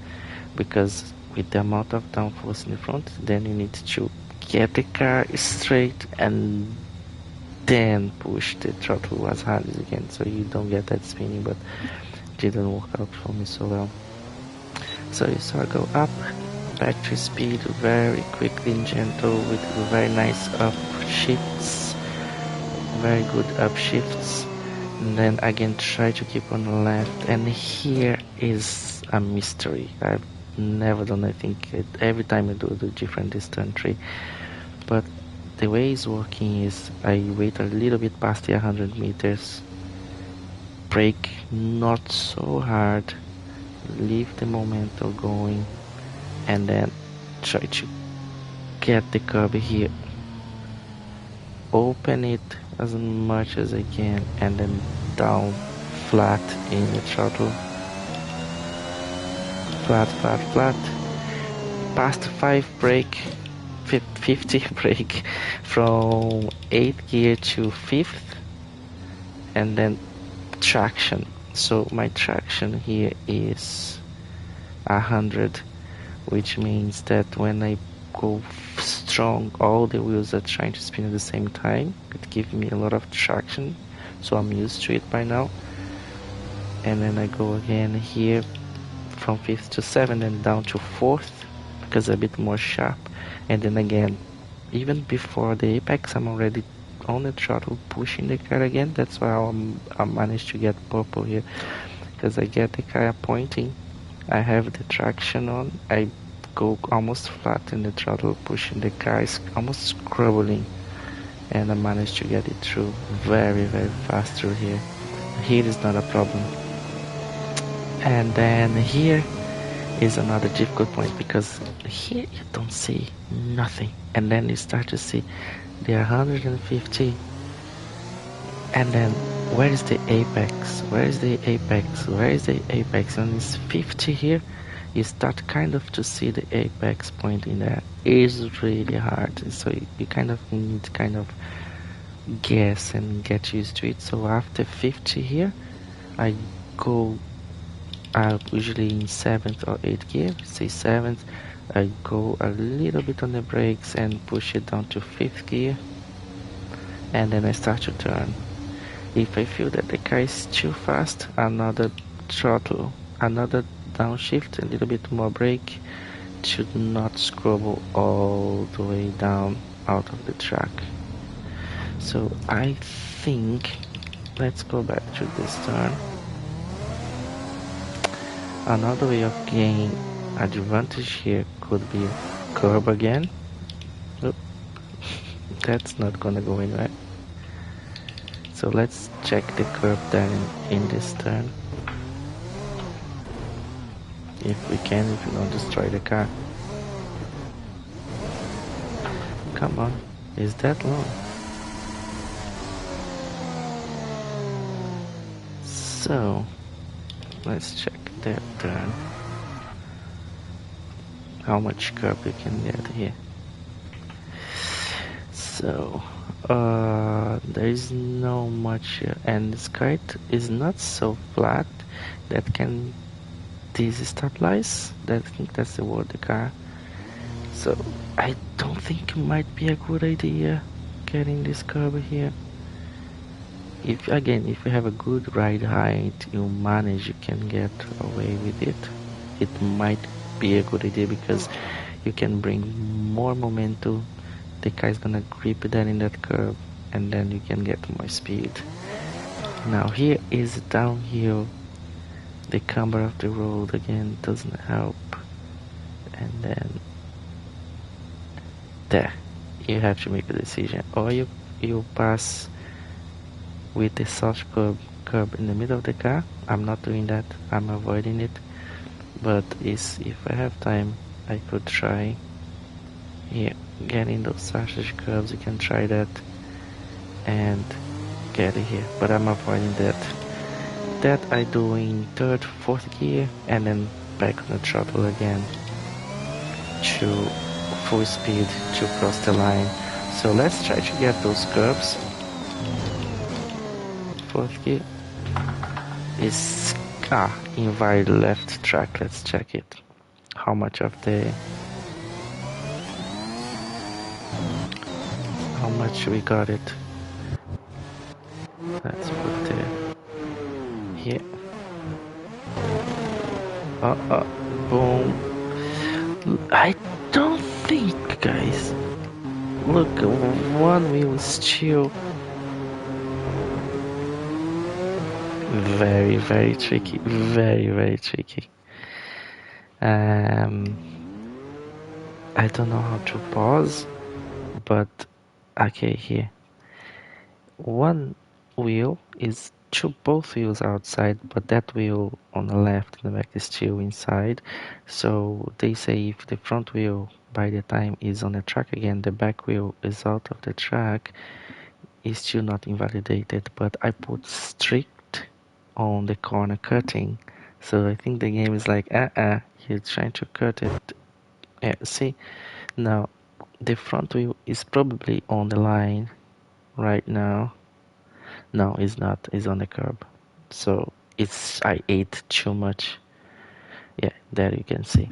because with the amount of downforce in the front, then you need to get the car straight and then push the throttle as hard as you can, so you don't get that spinning. But it didn't work out for me so well. So you start go up, back to speed very quickly and gentle with very nice up shifts, very good up shifts, and then again try to keep on the left. And here is a mystery. I've never done, I think every time I do different distance tree, but the way it's working is I wait a little bit past the 100 meters, brake not so hard, leave the momentum going, and then try to get the curb here, open it as much as I can, and then down flat in the throttle, flat, past 5 brake, 50 brake from 8th gear to 5th, and then traction. So my traction here is 100, which means that when I go strong, all the wheels are trying to spin at the same time. It gives me a lot of traction, so I'm used to it by now. And then I go again here from 5th to 7th and down to 4th, because a bit more sharp. And then again, even before the apex, I'm already on the throttle pushing the car again. That's why I managed to get purple here, because I get the car pointing, I have the traction on, I go almost flat in the throttle, pushing the car, is almost scrubbling, and I managed to get it through very fast through here. Here is not a problem. And then here is another difficult point, because here you don't see nothing, and then you start to see the 150, and then where is the apex? Where is the apex? Where is the apex? And it's 50 here. You start kind of to see the apex point in there. It is really hard, so you kind of need kind of guess and get used to it. So after 50 here, I go usually in 7th or 8th gear. Say 7th, I go a little bit on the brakes and push it down to 5th gear, and then I start to turn. If I feel that the car is too fast, another throttle, another downshift, a little bit more brake, should not scrabble all the way down out of the track. So I think, let's go back to this turn. Another way of gaining advantage here could be curb again. Oh, that's not gonna go anywhere. So let's check the curb then in this turn. If we can, if we don't destroy the car. Come on, is that long? So, let's check that turn. How much curb we can get here. So, there is no much here, and this kite is not so flat that can destabilize. I think that's the word, the car. So I don't think it might be a good idea getting this curb here. If you have a good ride height, you can get away with it. It might be a good idea because you can bring more momentum. The car is gonna grip that in that curve, and then you can get more speed. Now here is downhill. The camber of the road again doesn't help, and then there you have to make a decision. Or you pass with the soft curb in the middle of the car. I'm not doing that, I'm avoiding it, but if I have time, I could try here getting those sausage curbs. You can try that and get it here, but I'm avoiding that I do in 3rd, 4th gear, and then back on the throttle again to full speed to cross the line. So let's try to get those curbs. 4th gear is invalid left track. Let's check it. How much we got it. Let's put there. Here. Boom. I don't think, guys. Look, one wheel is still very, very tricky. Very, very tricky. I don't know how to pause, but okay, here. One wheel is both wheels outside, but that wheel on the left in the back is still inside. So they say if the front wheel by the time is on the track again, the back wheel is out of the track, is still not invalidated. But I put strict on the corner cutting, so I think the game is like you're trying to cut it. Yeah, see, now the front wheel is probably on the line right now. No, it's not. It's on the curb. So I ate too much. Yeah, there you can see.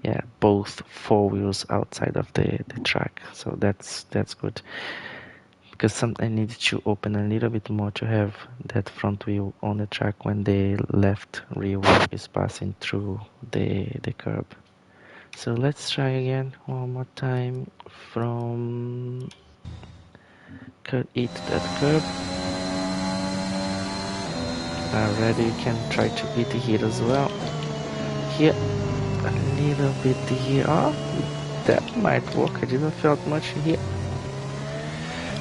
Yeah, both 4 wheels outside of the track. So that's good. Because I need to open a little bit more to have that front wheel on the track when the left rear wheel is passing through the curb. So let's try again one more time from eat that curb. Already you can try to eat here as well. Here, a little bit here. Oh, that might work. I didn't feel much here.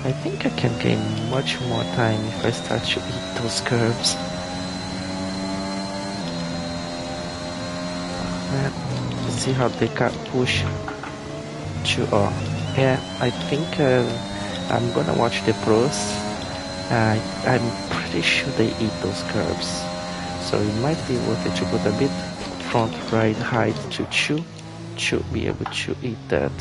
I think I can gain much more time if I start to eat those curbs. See how they can push to. Yeah, I think I'm gonna watch the pros. I'm pretty sure they eat those curbs, so it might be worth it to put a bit front right height to be able to eat that.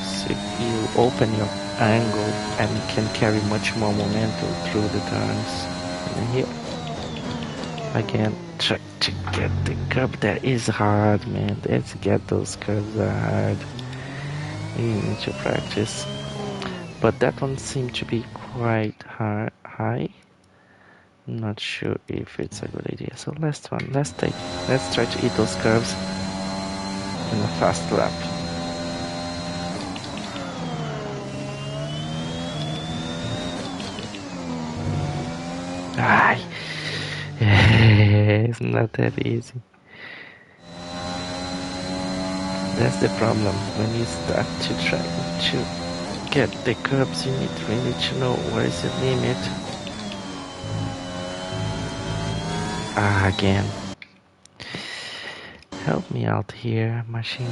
See. you open your angle and you can carry much more momentum through the turns. And here, again, try to get the curb. That is hard, man. Let's get those curves hard. You need to practice. But that one seemed to be quite high. Not sure if it's a good idea. So last one, let's try to eat those curves in a fast lap. It's not that easy. That's the problem. When you start to try to get the curbs, you need really to know where is the limit. Again. Help me out here, machines.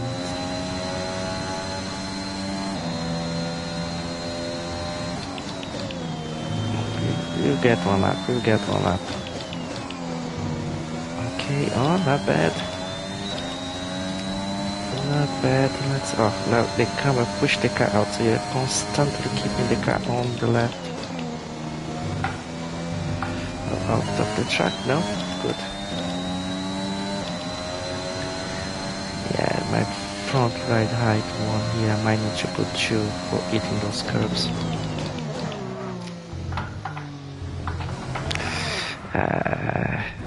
We'll get one up, we'll get one up. Okay, oh, not bad. Not bad, let's now the camera push the car out, so you're constantly keeping the car on the left. Out of the track, no? Good. Yeah, my front right height one here, I might need to put 2 for eating those curves.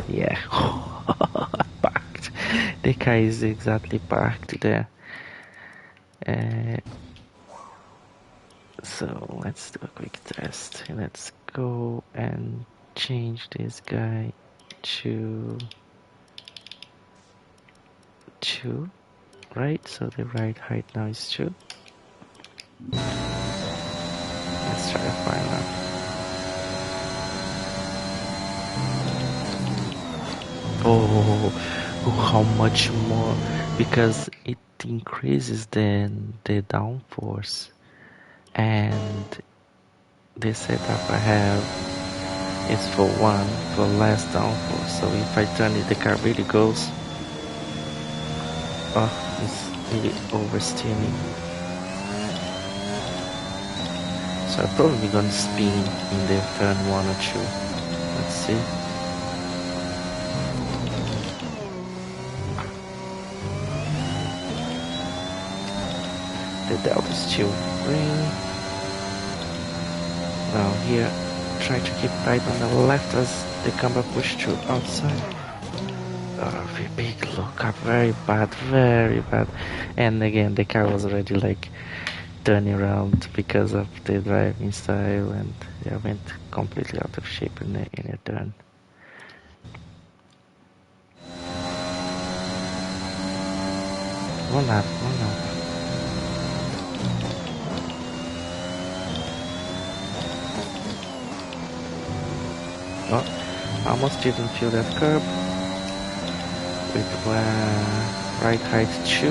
Yeah. Parked. The car is exactly parked there. So let's do a quick test. Let's go and change this guy to 2, right? So the right height now is 2. Let's try to find out. Oh, how much more? Because it increases the downforce, and the setup I have is for less downforce. So if I turn it, the car really goes. Oh, it's really oversteering. So I'm probably gonna spin in the turn 1 or 2. Let's see. The delta is still green. Now here, try to keep right on the left as the camera push to outside. Oh, very big lookup, very bad, very bad. And again, the car was already like turning around because of the driving style, and I went completely out of shape in a turn. One lap. Oh, almost didn't feel that curb. With right height 2.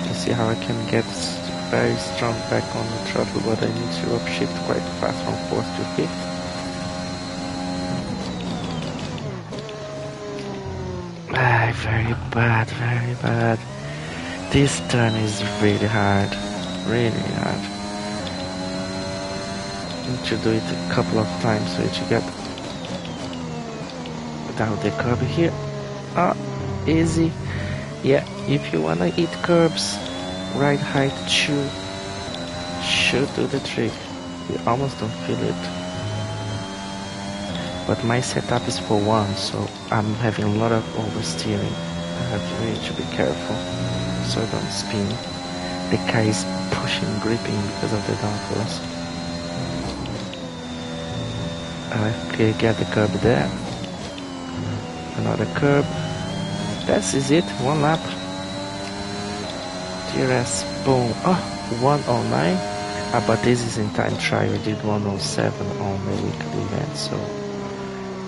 You see how I can get very strong back on the throttle, but I need to upshift quite fast from 4th to 5th. Very bad, very bad. This turn is really hard, really hard. Need to do it a couple of times so you get without the curb here. Easy. Yeah, if you wanna eat curbs, right height 2 should do the trick. You almost don't feel it. But my setup is for 1, so I'm having a lot of oversteering. I have to really to be careful so I don't spin. The car is pushing, gripping because of the downforce. Okay, get the curb there. Another curb. That is it, 1 lap. TRS, boom. 109. But this is in time trial. I did 107 on the weekly event, so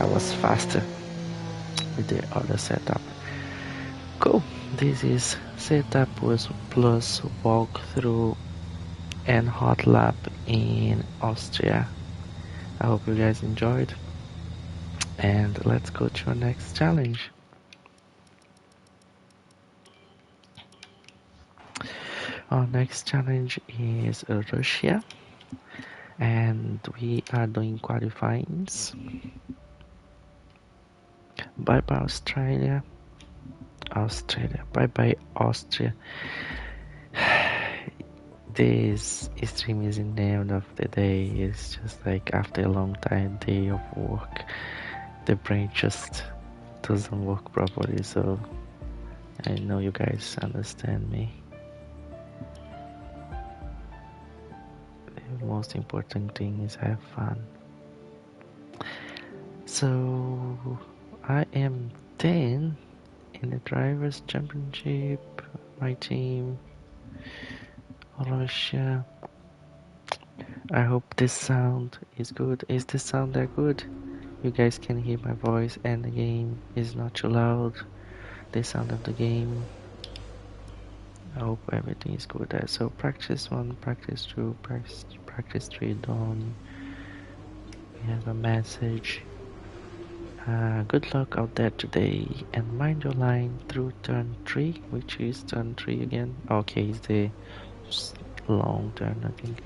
I was faster with the other setup. Cool. This is setup plus walkthrough and hot lap in Austria. I hope you guys enjoyed. And let's go to our next challenge. Our next challenge is Russia, and we are doing qualifyings. Bye bye Australia. Bye bye Austria. This stream is in the end of the day. It's just like after a long day of work, the brain just doesn't work properly. So I know you guys understand me. The most important thing is have fun. So I am 10 in the drivers championship. My team Russia. I hope this sound is good. Is this sound that good? You guys can hear my voice and the game is not too loud. The sound of the game. I hope everything is good. So practice 1, practice 2, practice 3 done. We have a message. Good luck out there today and mind your line through turn 3, which is turn 3 again. Okay, it's the long turn, I think.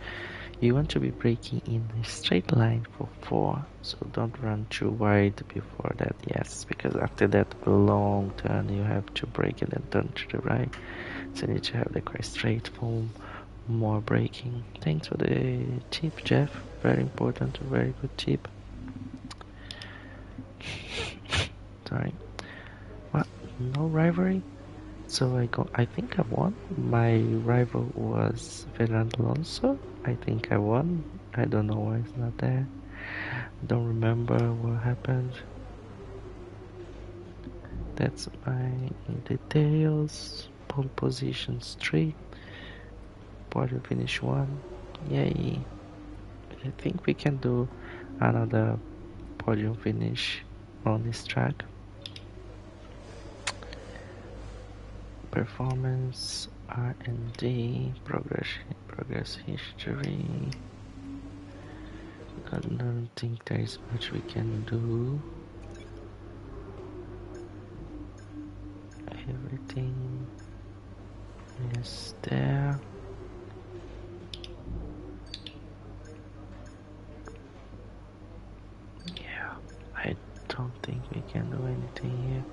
You want to be braking in a straight line for 4, so don't run too wide before that, yes, because after that long turn you have to brake and then turn to the right, so you need to have the car straight for more braking. Thanks for the tip, Jeff, very important, very good tip. Sorry. What? No rivalry? So I think I won. My rival was Fernando Alonso. I think I won. I don't know why it's not there. Don't remember what happened. That's my details. Pole positions 3. Podium finish 1. Yay. I think we can do another podium finish on this track. Performance, R&D, progress history. I don't think there is much we can do. Everything is there. Yeah, I don't think we can do anything here.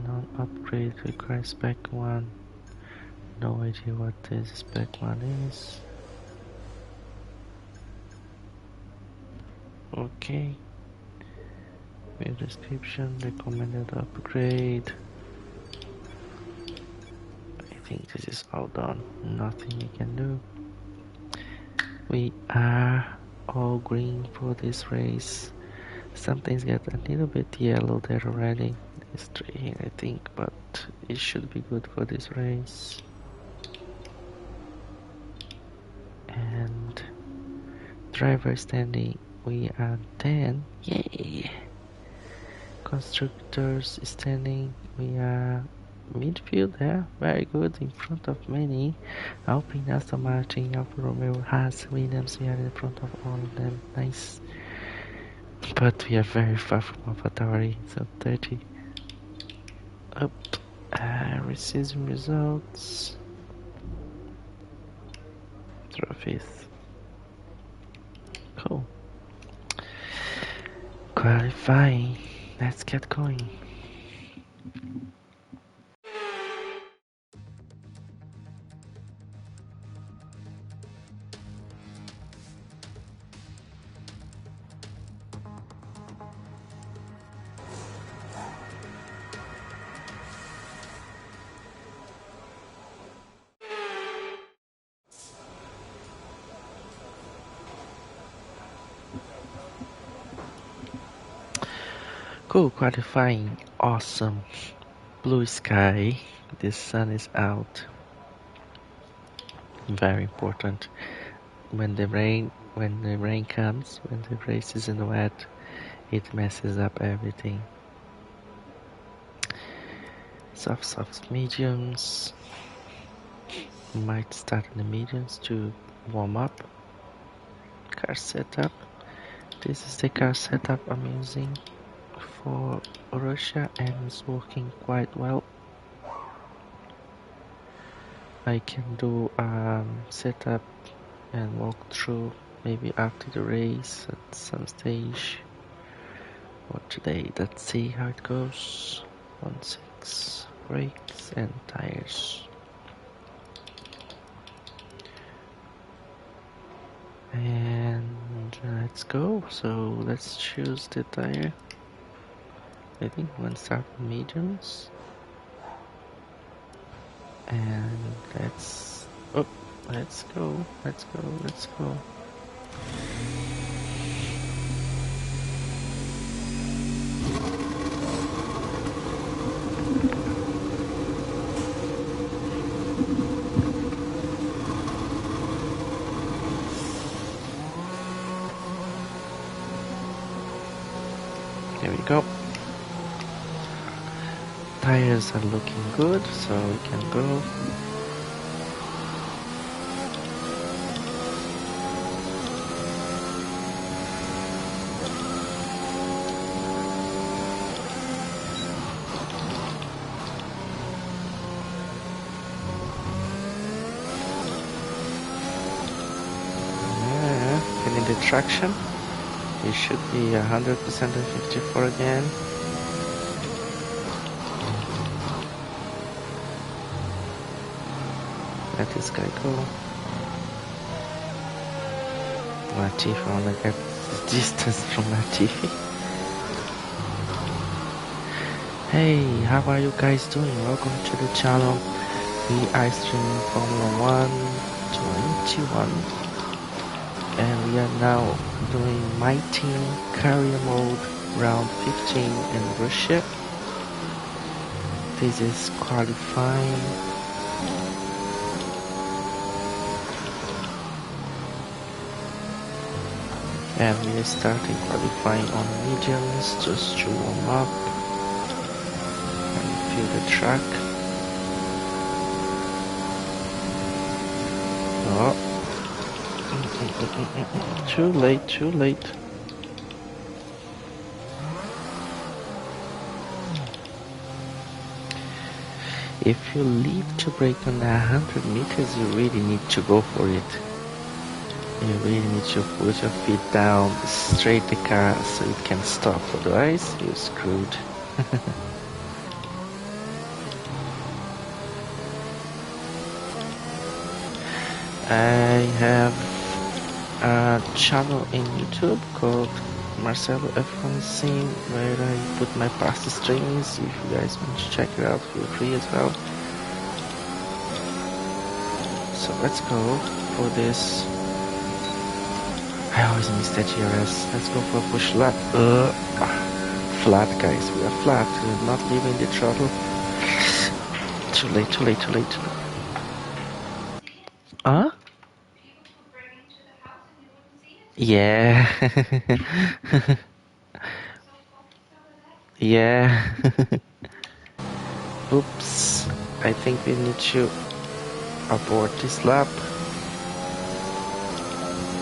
Non-upgrade requires spec 1. No idea what this spec 1 is. Okay. With description, recommended upgrade. I think this is all done. Nothing we can do. We are all green for this race. Some things get a little bit yellow there already. There's 3 here, I think, but it should be good for this race. And driver standing, we are 10. Yay! Constructors standing, we are midfield there. Very good, in front of many. Alpine, Aston Martin, Alfa Romeo, Haas, Williams, we are in front of all of them. Nice. But we are very far from AlphaTauri, so 30. Up. Receiving results. Trophies. Cool. Qualifying. Let's get going. Cool, qualifying, awesome. Blue sky, the sun is out. Very important. When the rain comes, when the race isn't wet, it messes up everything. Soft mediums. Might start in the mediums to warm up. Car setup. This is the car setup I'm using for Russia and it's working quite well. I can do setup and walk through maybe after the race at some stage or today. Let's see how it goes. 1.6 brakes and tires. And let's go. So let's choose the tire. I think we're gonna start with mediums. And let's go, let's go, let's go. There we go. Tires are looking good, so we can go. Yeah, feeling the traction. It should be 100% of 54 again. Let this guy go. Latifi, I wanna get the distance from Latifi. Hey, how are you guys doing? Welcome to the channel. We are streaming Formula 1 21. And we are now doing MyTeam career mode round 15 in Russia. This is qualifying. And we are starting qualifying on mediums just to warm up and feel the track. Oh. Too late, too late. If you leave to brake on 100 meters, you really need to go for it. You really need to put your feet down, straight the car so it can stop, otherwise you're screwed. I have a channel in YouTube called Marcelo F1 where I put my past streams. If you guys want to check it out, feel free as well. So let's go for this. I always miss that GRS. Let's go for a push lap. Flat, guys. We are flat. We're not leaving the throttle. Too late, too late, too late, too late. Huh? Yeah. Yeah. Oops. I think we need to abort this lap.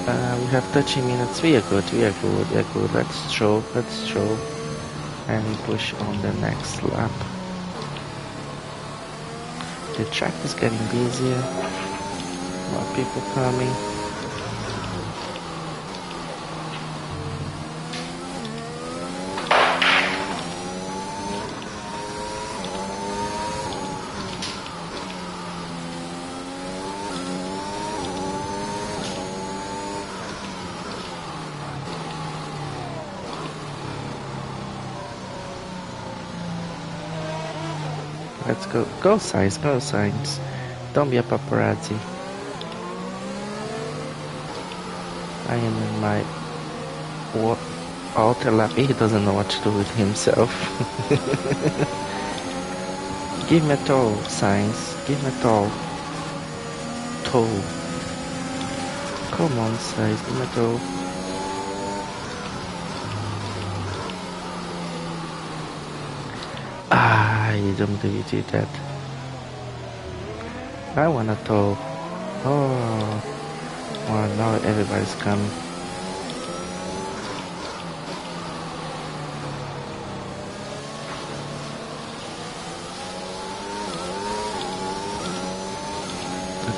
We have 30 minutes. We are good. We are good. We are good. Let's throw. Let's throw. And push on the next lap. The track is getting busier. More people coming. Let's go. Go signs, go signs. Don't be a paparazzi. I am in my outer lap. He doesn't know what to do with himself. Give me a tow, signs. Give me a tow. Tow. Come on, signs. Give me a tow. I don't believe you did that. I wanna tow. Oh, well, now everybody's coming.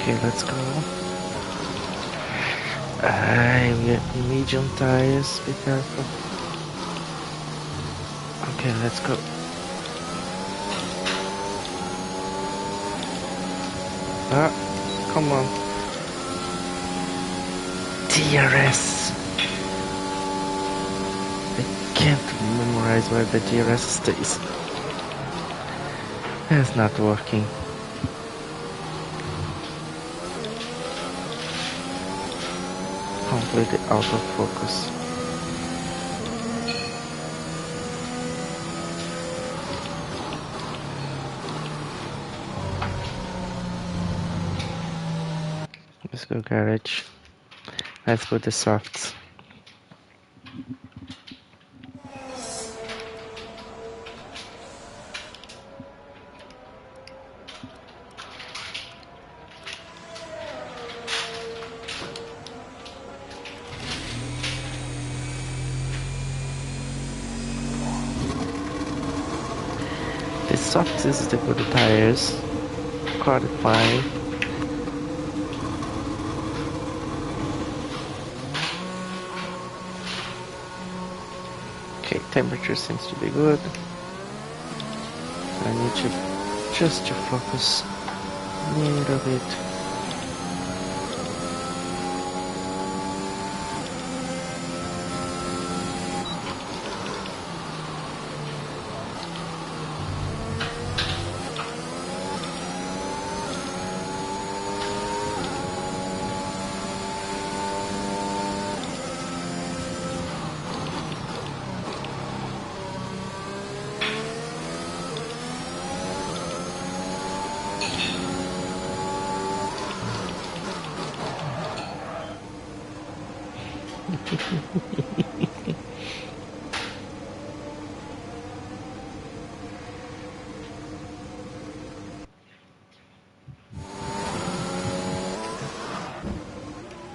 Okay, let's go. We got medium tires, be careful. Okay, let's go. Ah, come on. DRS. I can't memorize where the DRS stays. It's not working. Completely out of focus. Let's go garage. Let's put the softs. The softs is to put the tires. Qualify. Okay, temperature seems to be good. I need to just to focus a little bit.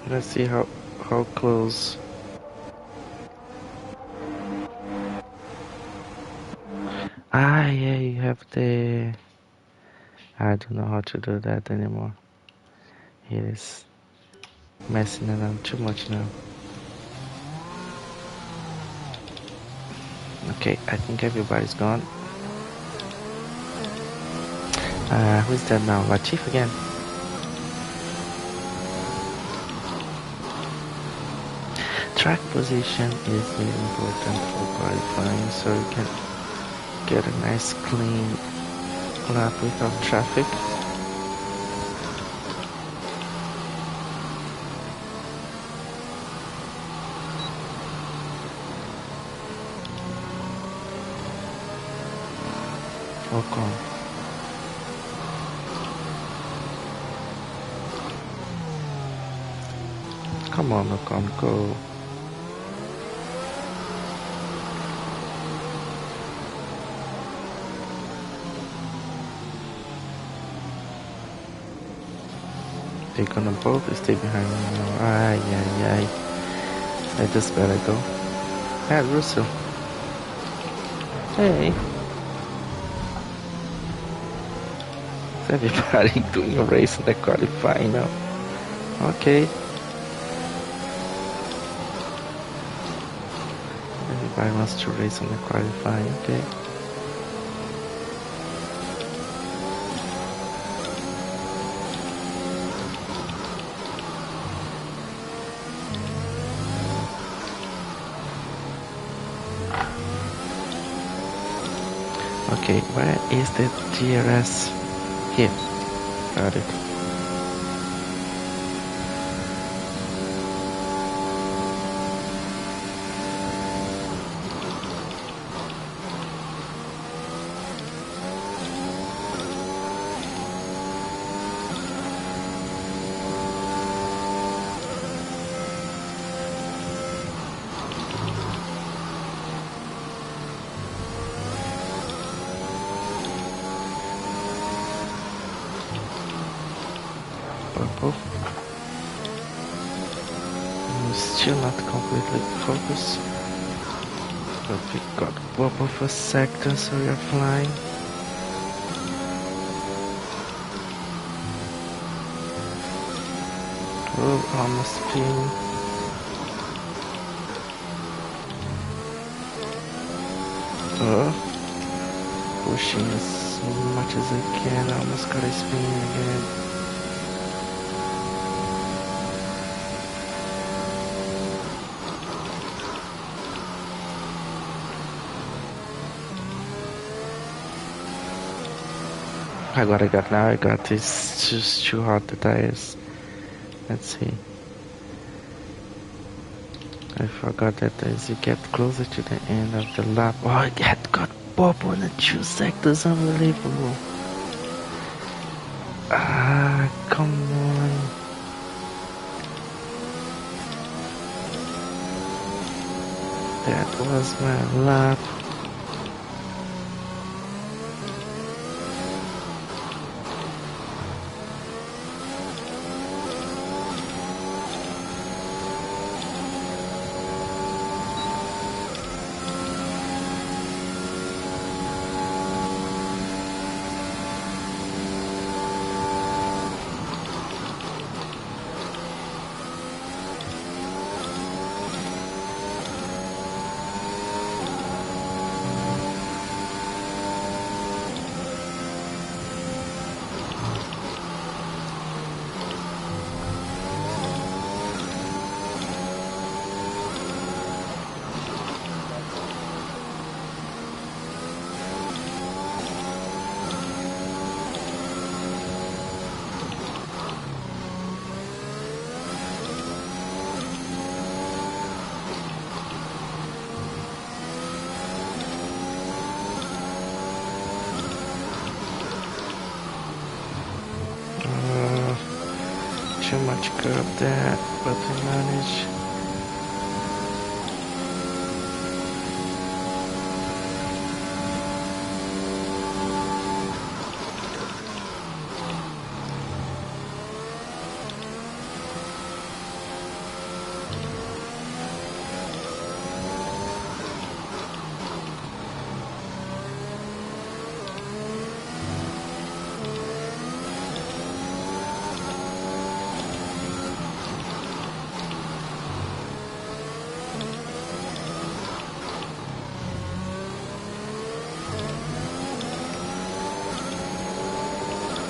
Let's see how close. Ah, yeah, you have the. I don't know how to do that anymore. It is messing around too much now. Okay, I think everybody's gone. Who's that now? Latif again? Track position is really important for qualifying, so you can get a nice clean lap without traffic. Welcome. Come on, Ocon, go. They're gonna both stay behind me now. Ay, ay, ay. I just better go. Hey, Russell. Hey. Is everybody doing a race in the qualifying now? Okay. Everybody wants to race on the qualifying, okay. Okay, where is the DRS? Here. Got it. Purple. I'm still not completely focused, but we got purple for sector, so we are flying. Oh, almost spin. Oh, pushing as much as I can. Almost got a spin again. I got this. Just too hard, the tires. Let's see. I forgot that as you get closer to the end of the lap. Oh, I got purple in the 2 sectors. Unbelievable. Ah, come on. That was my lap. Too much curve there, but we manage.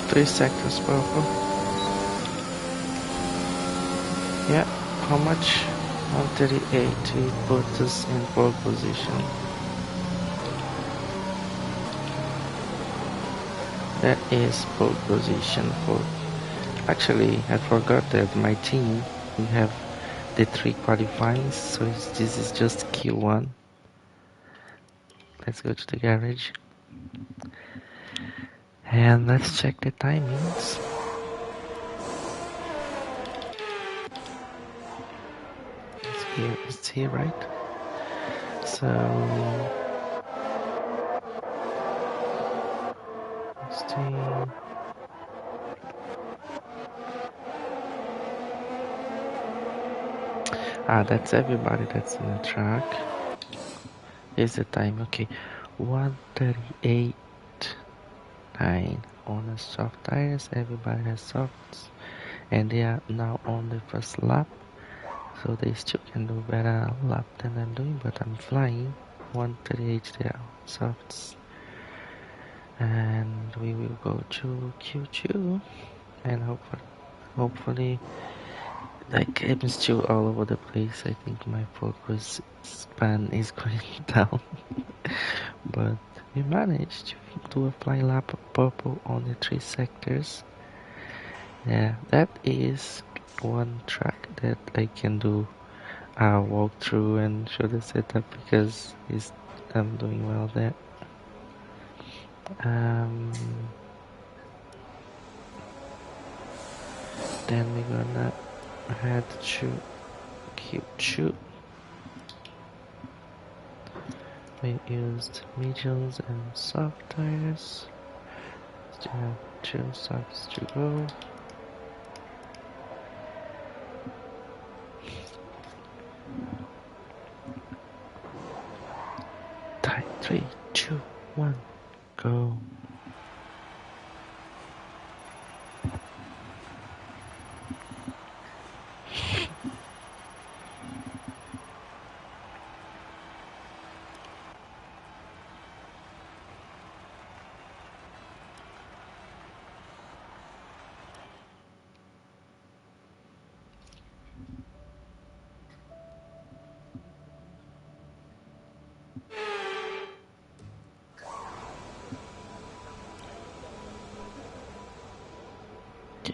Three sectors purple. Yeah, how much? 138. He put us in pole position. That is pole position for. Actually, I forgot that my team, we have the 3 qualifying, so this is just Q1. Let's go to the garage. And let's check the timings. It's here, right? So let's see. That's everybody that's in the track. Here's the time. Okay, 1:38.9 on the soft tires. Everybody has softs, and they are now on the first lap. So they still can do better lap than I'm doing, but I'm flying. 1:38 there, softs. And we will go to Q2, and hopefully, like, I'm still all over the place. I think my focus span is going down, but we managed to do a fly lap of purple on the 3 sectors. Yeah, that is one track that I can do a walkthrough and show the setup because I'm doing well there. Then we're gonna head to Q2. We used mediums and soft tires. Still have 2 softs to go. Time 3, 2, 1, go.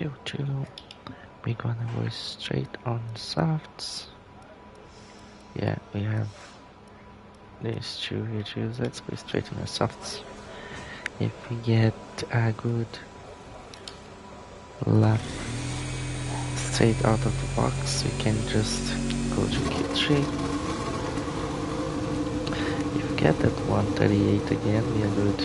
Q2. We're gonna go straight on softs. Yeah, we have these two videos. Let's go straight on the softs. If we get a good lap straight out of the box, we can just go to Q3. If we get that 138 again, we are good.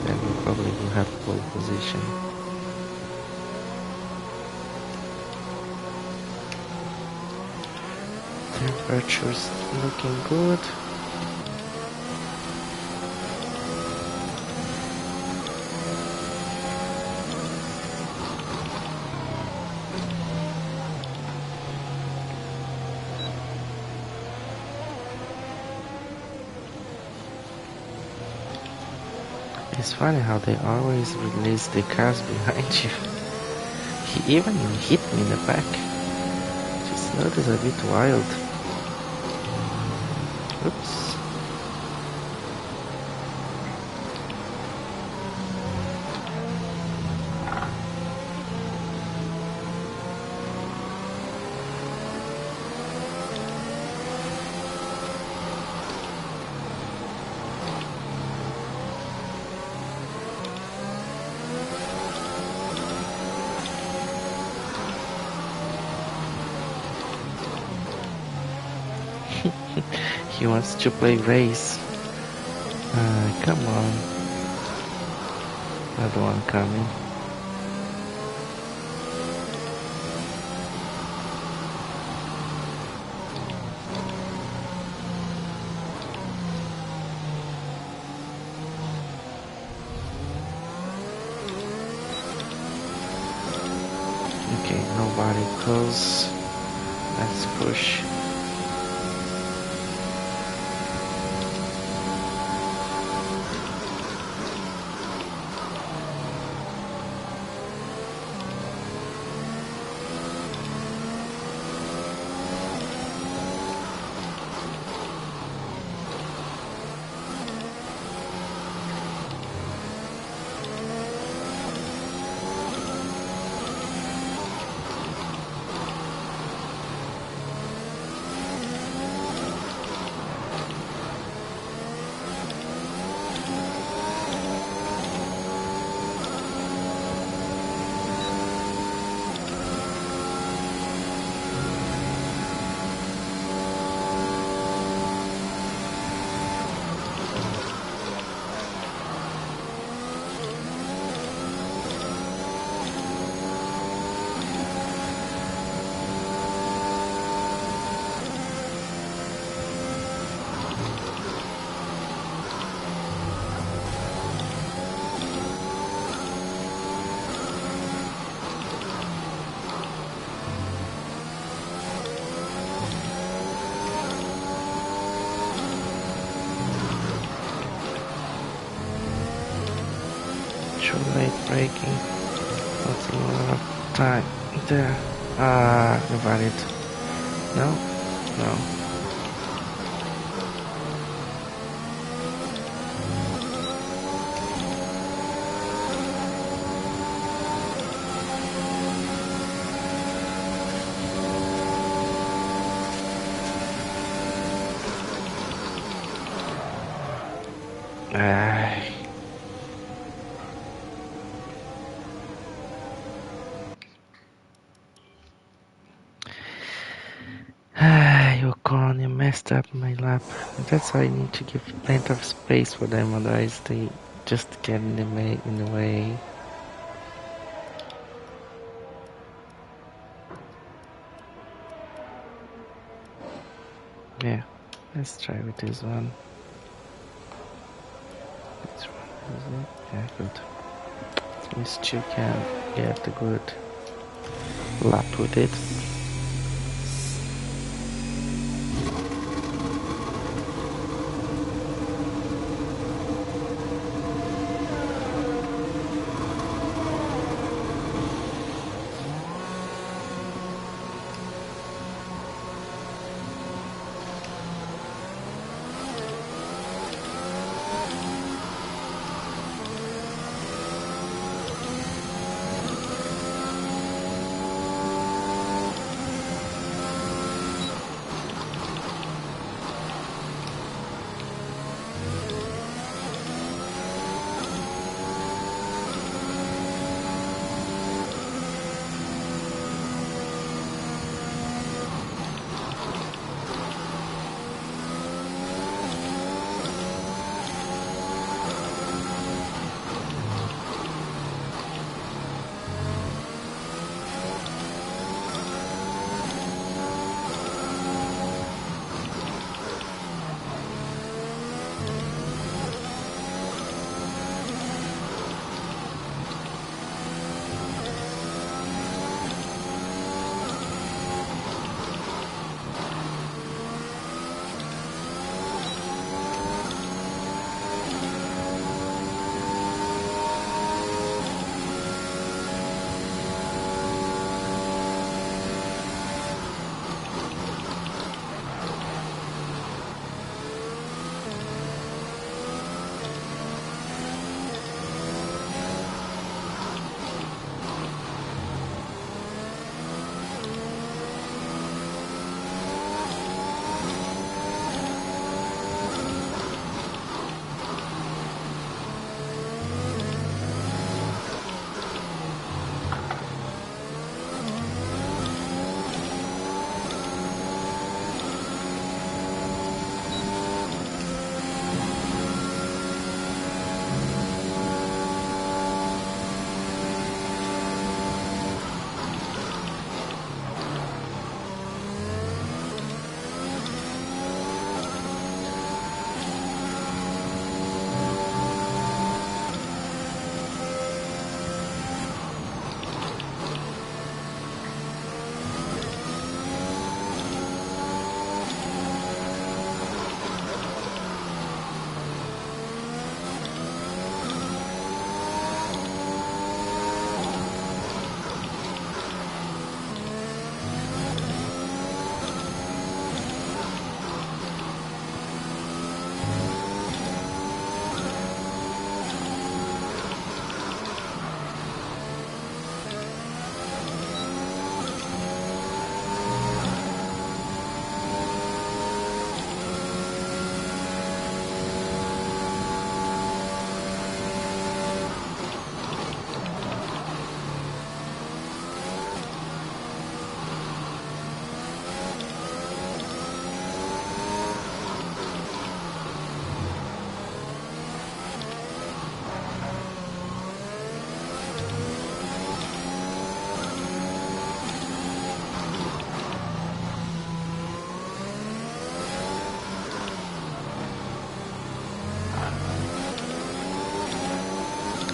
Then we probably will have pole position. Temperature's looking good. It's funny how they always release the cars behind you. He even hit me in the back. Just notice a bit wild. Oops. He wants to play race. Come on. Another one coming. Okay, nobody close. Let's push. Too late braking. That's a lot of time there. Invalid. No? No. You messed up my lap. That's why I need to give plenty of space for them, otherwise they just get in the way. Yeah, let's try with this one. Which one is it? Yeah, good. At least you can get a good lap with it.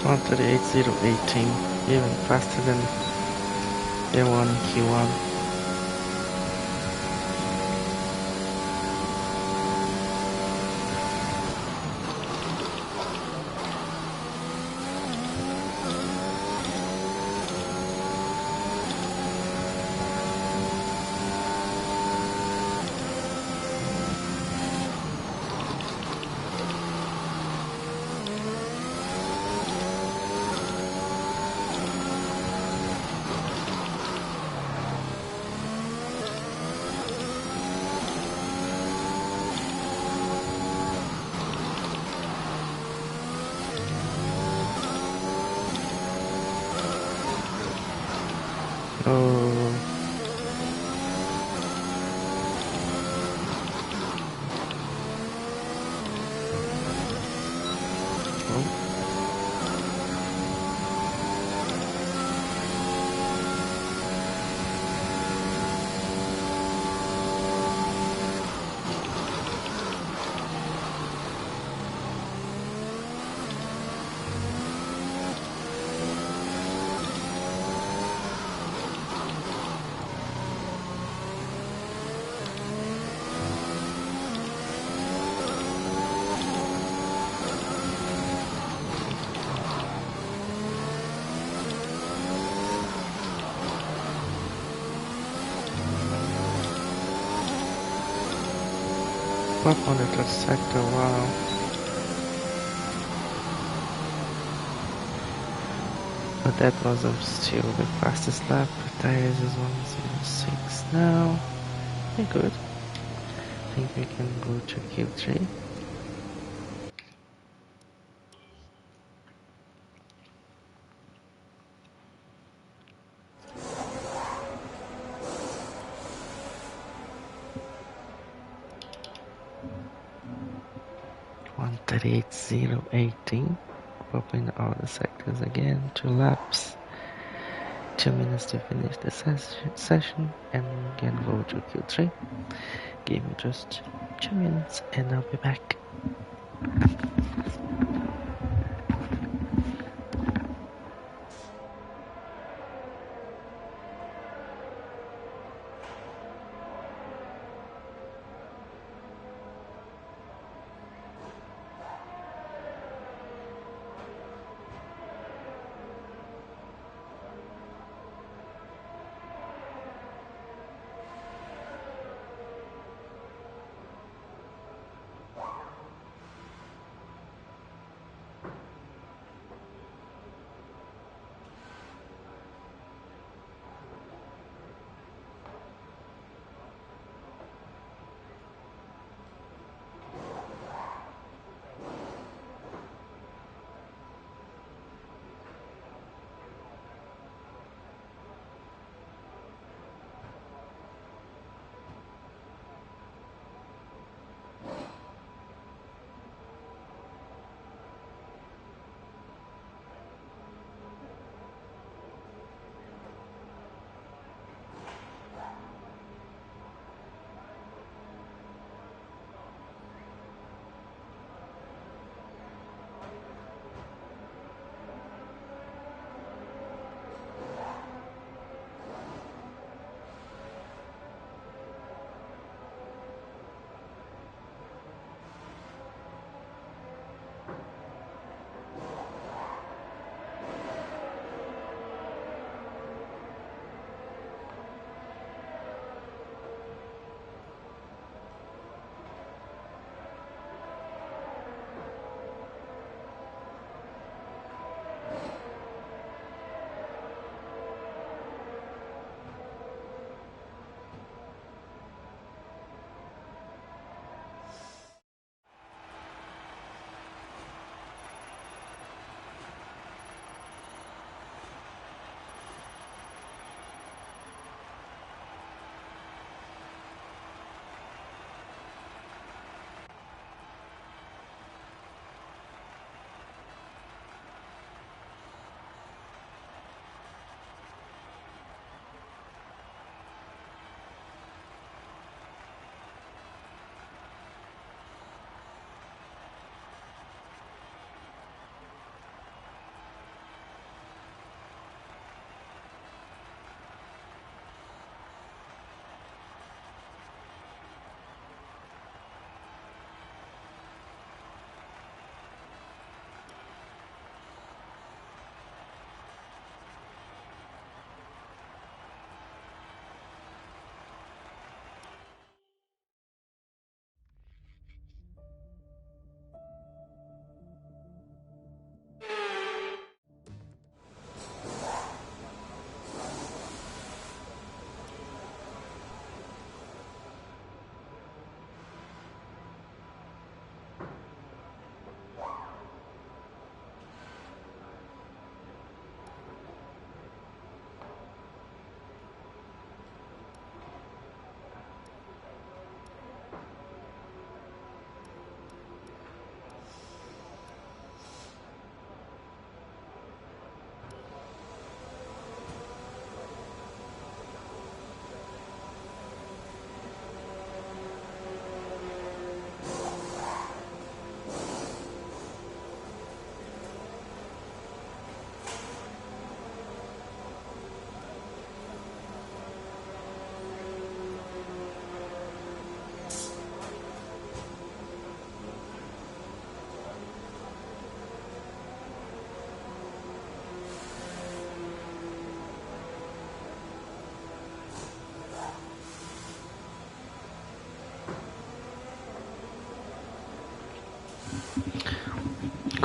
138.018, even faster than A1 Q1. Oh, up on the third sector, wow. But that was still the fastest lap. Tyres is 106 now. Okay, good. I think we can go to Q3. One 138.018. Open all the sectors again. 2 laps. 2 minutes to finish the session, and we can go to Q3. Give me just 2 minutes and I'll be back.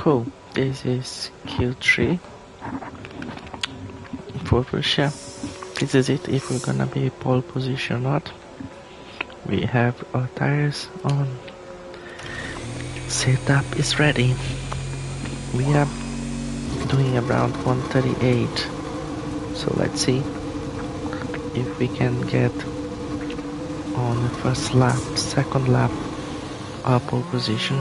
Cool. This is Q3 for Russia. This is it, if we're gonna be pole position or not. We have our tires on. Setup is ready. We are doing around 138. So let's see if we can get on the first lap, second lap, our pole position.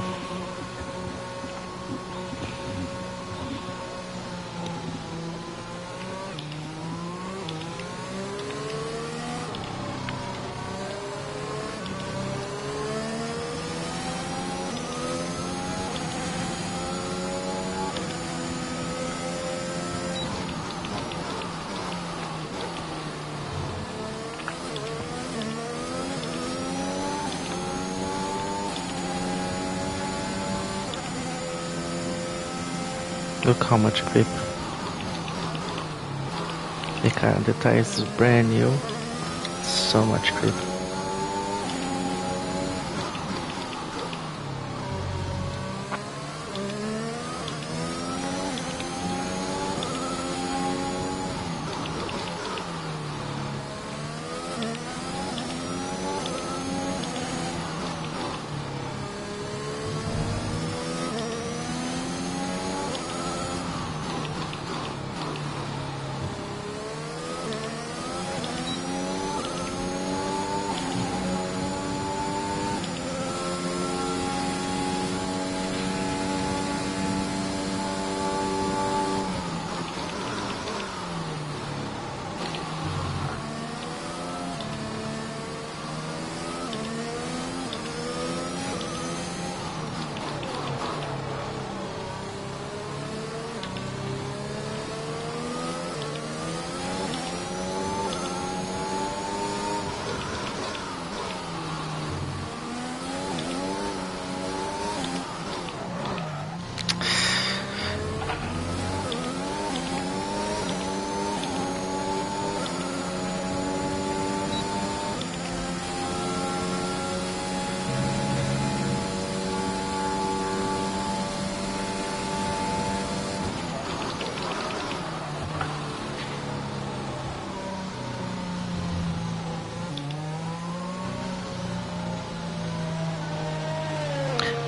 Look how much grip. The tires is brand new. So much grip.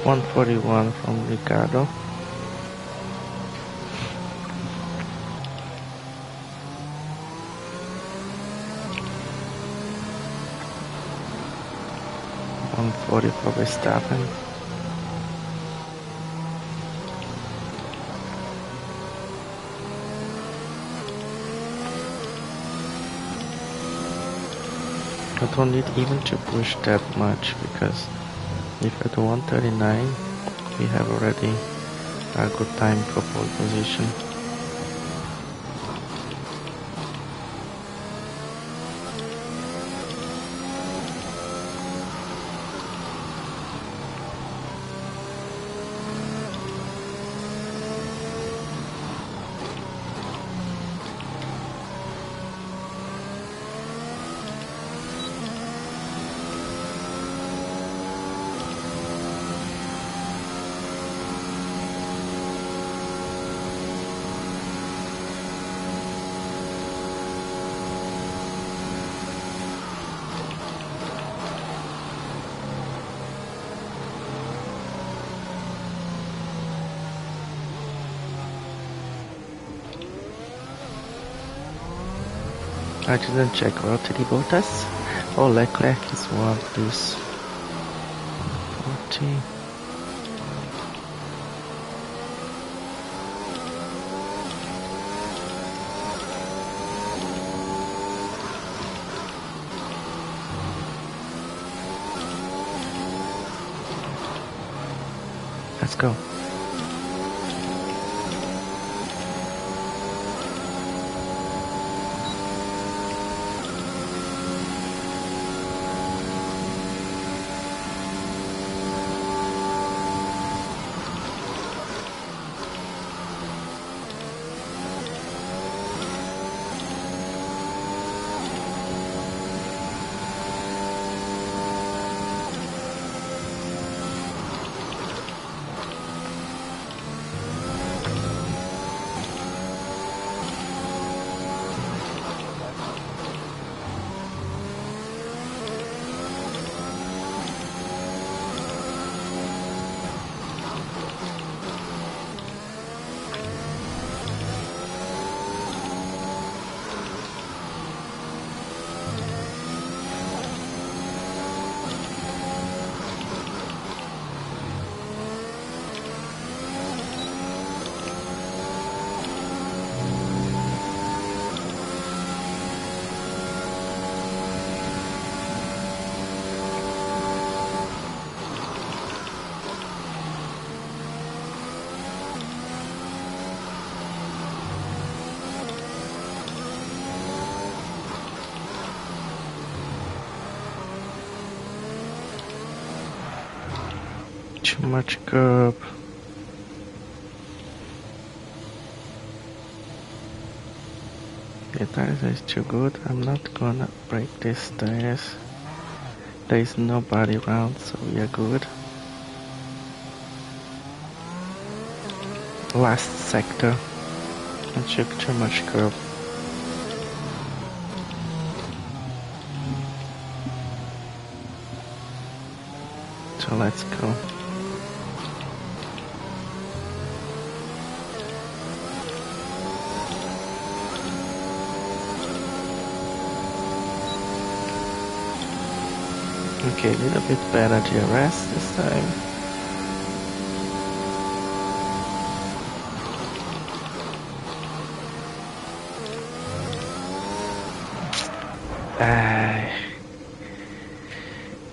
.141 from Ricardo. .140 for Verstappen. I don't need even to push that much, because if I do 139, we have already a good time for pole position. I didn't check Valtteri Bottas. Oh, Leclerc is one of these. 40. Let's go. Too much curb. The tires is too good. I'm not gonna break these tires. There is nobody around, so we are good. Last sector. I took too much curb. So let's go. Okay, a little bit better DRS this time.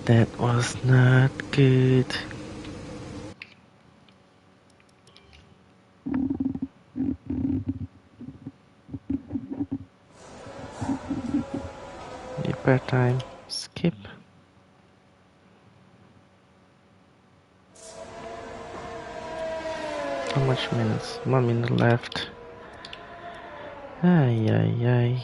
That was not good. Repair time. Skip. How much minutes? 1 minute left. Ay, ay, ay.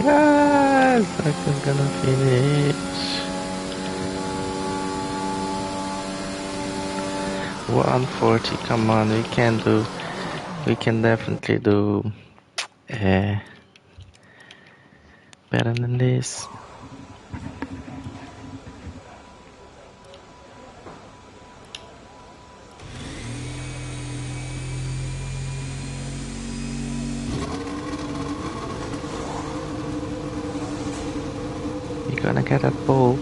Yes, I'm gonna finish. 140, come on, we can definitely do better than this. You're gonna get a pole.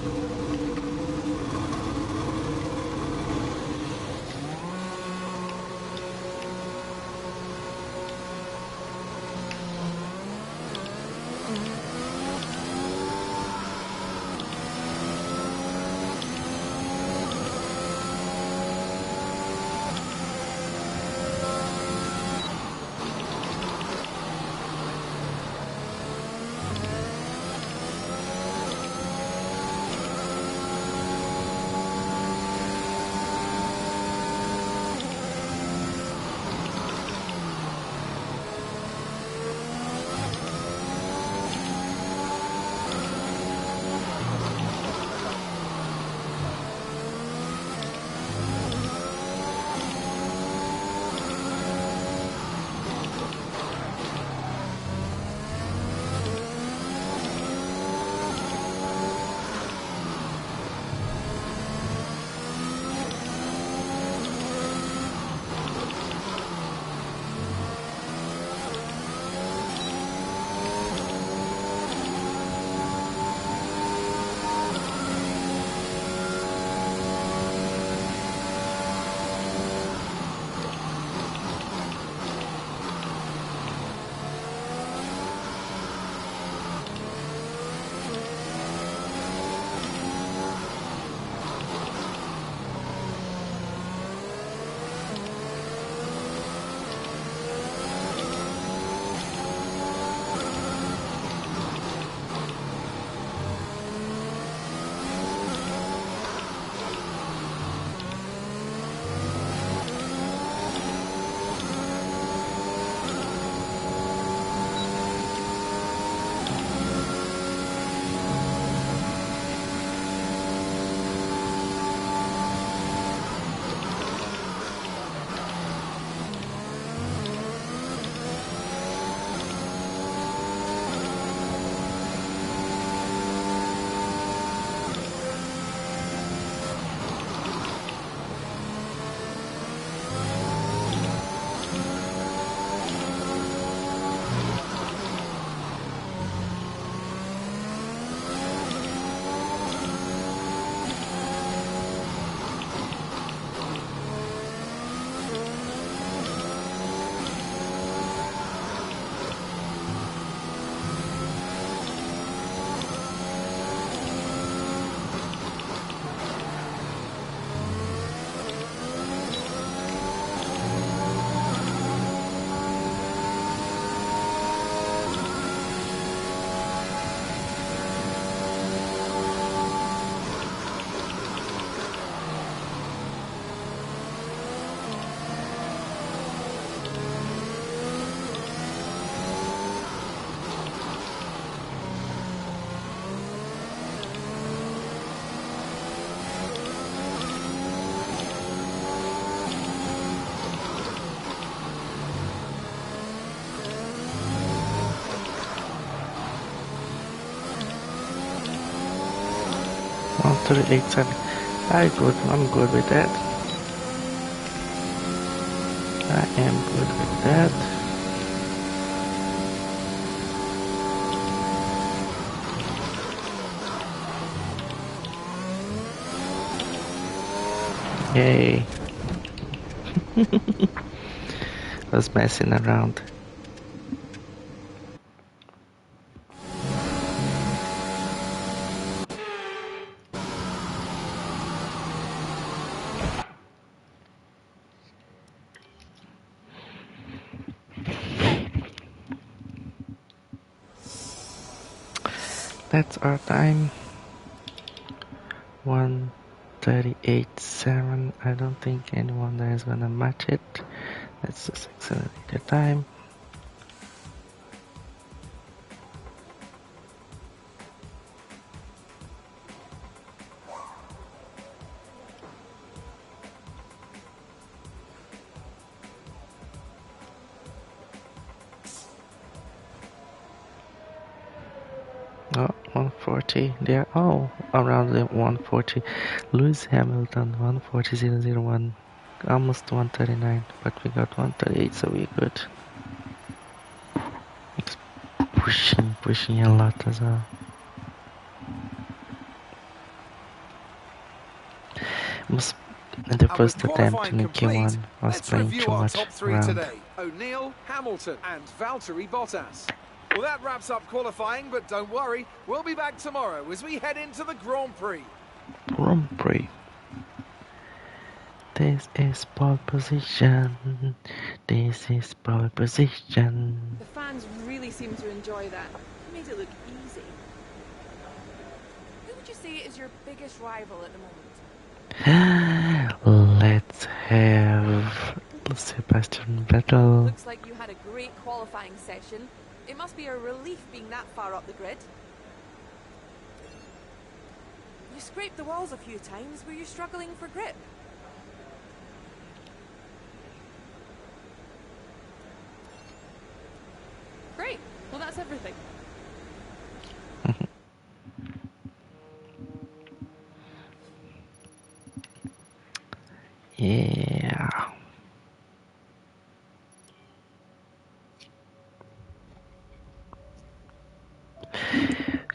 138.7. Very good. I'm good with that. I am good with that. Yay. Was messing around. That's our time. 1:38.7. I don't think anyone there is gonna match it. Let's just accelerate the time. Oh, 140. They're all around the 140. Lewis Hamilton, 140.001. Almost 139, but we got 138, so we're good. It's pushing a lot as well. Was the first attempt in the Q1 was playing too much around.
Today. O'Neill, Hamilton and Valtteri Bottas. Well, that wraps up qualifying, but don't worry, we'll be back tomorrow as we head into the Grand Prix.
Grand Prix. This is pole position. This is pole position.
The fans really seem to enjoy that. It made it look easy. Who would you say is your biggest rival at the moment?
Let's have Sebastian Vettel.
Looks like you had a great qualifying session. It must be a relief being that far up the grid. You scraped the walls a few times. Were you struggling for grip? Great. Well, that's everything.
Yeah.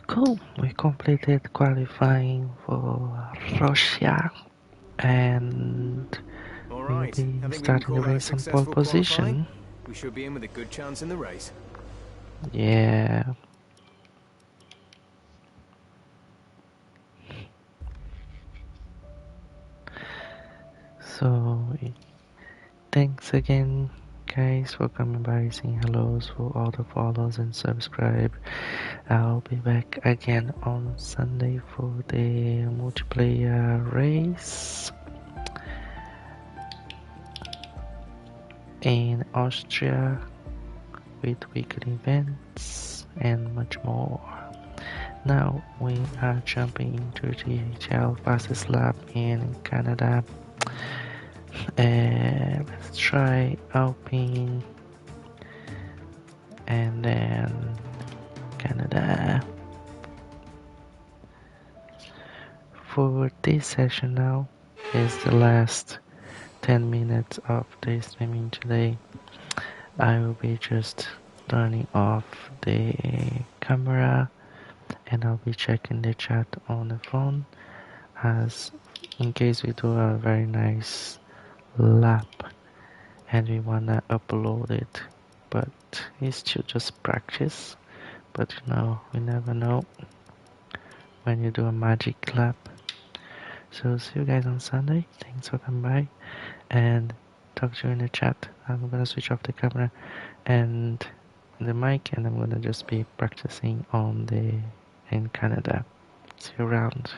Cool. We completed qualifying for Russia and we'll be starting the race on pole position.
We should be in with a good chance in the race.
Yeah. So, thanks again, guys, for coming by, saying hellos, for all the follows and subscribe. I'll be back again on Sunday for the multiplayer race in Austria with weekly events and much more. Now we are jumping into the HL fastest lap in Canada. Let's try Alpine and then Canada. For this session now is the last 10 minutes of the streaming today. I will be just turning off the camera and I'll be checking the chat on the phone as in case we do a very nice lap and we wanna upload it, but it's still just practice. But you know, we never know when you do a magic lap. So see you guys on Sunday. Thanks for coming by and talk to you in the chat. I'm gonna switch off the camera and the mic and I'm gonna just be practicing on in Canada. See you around.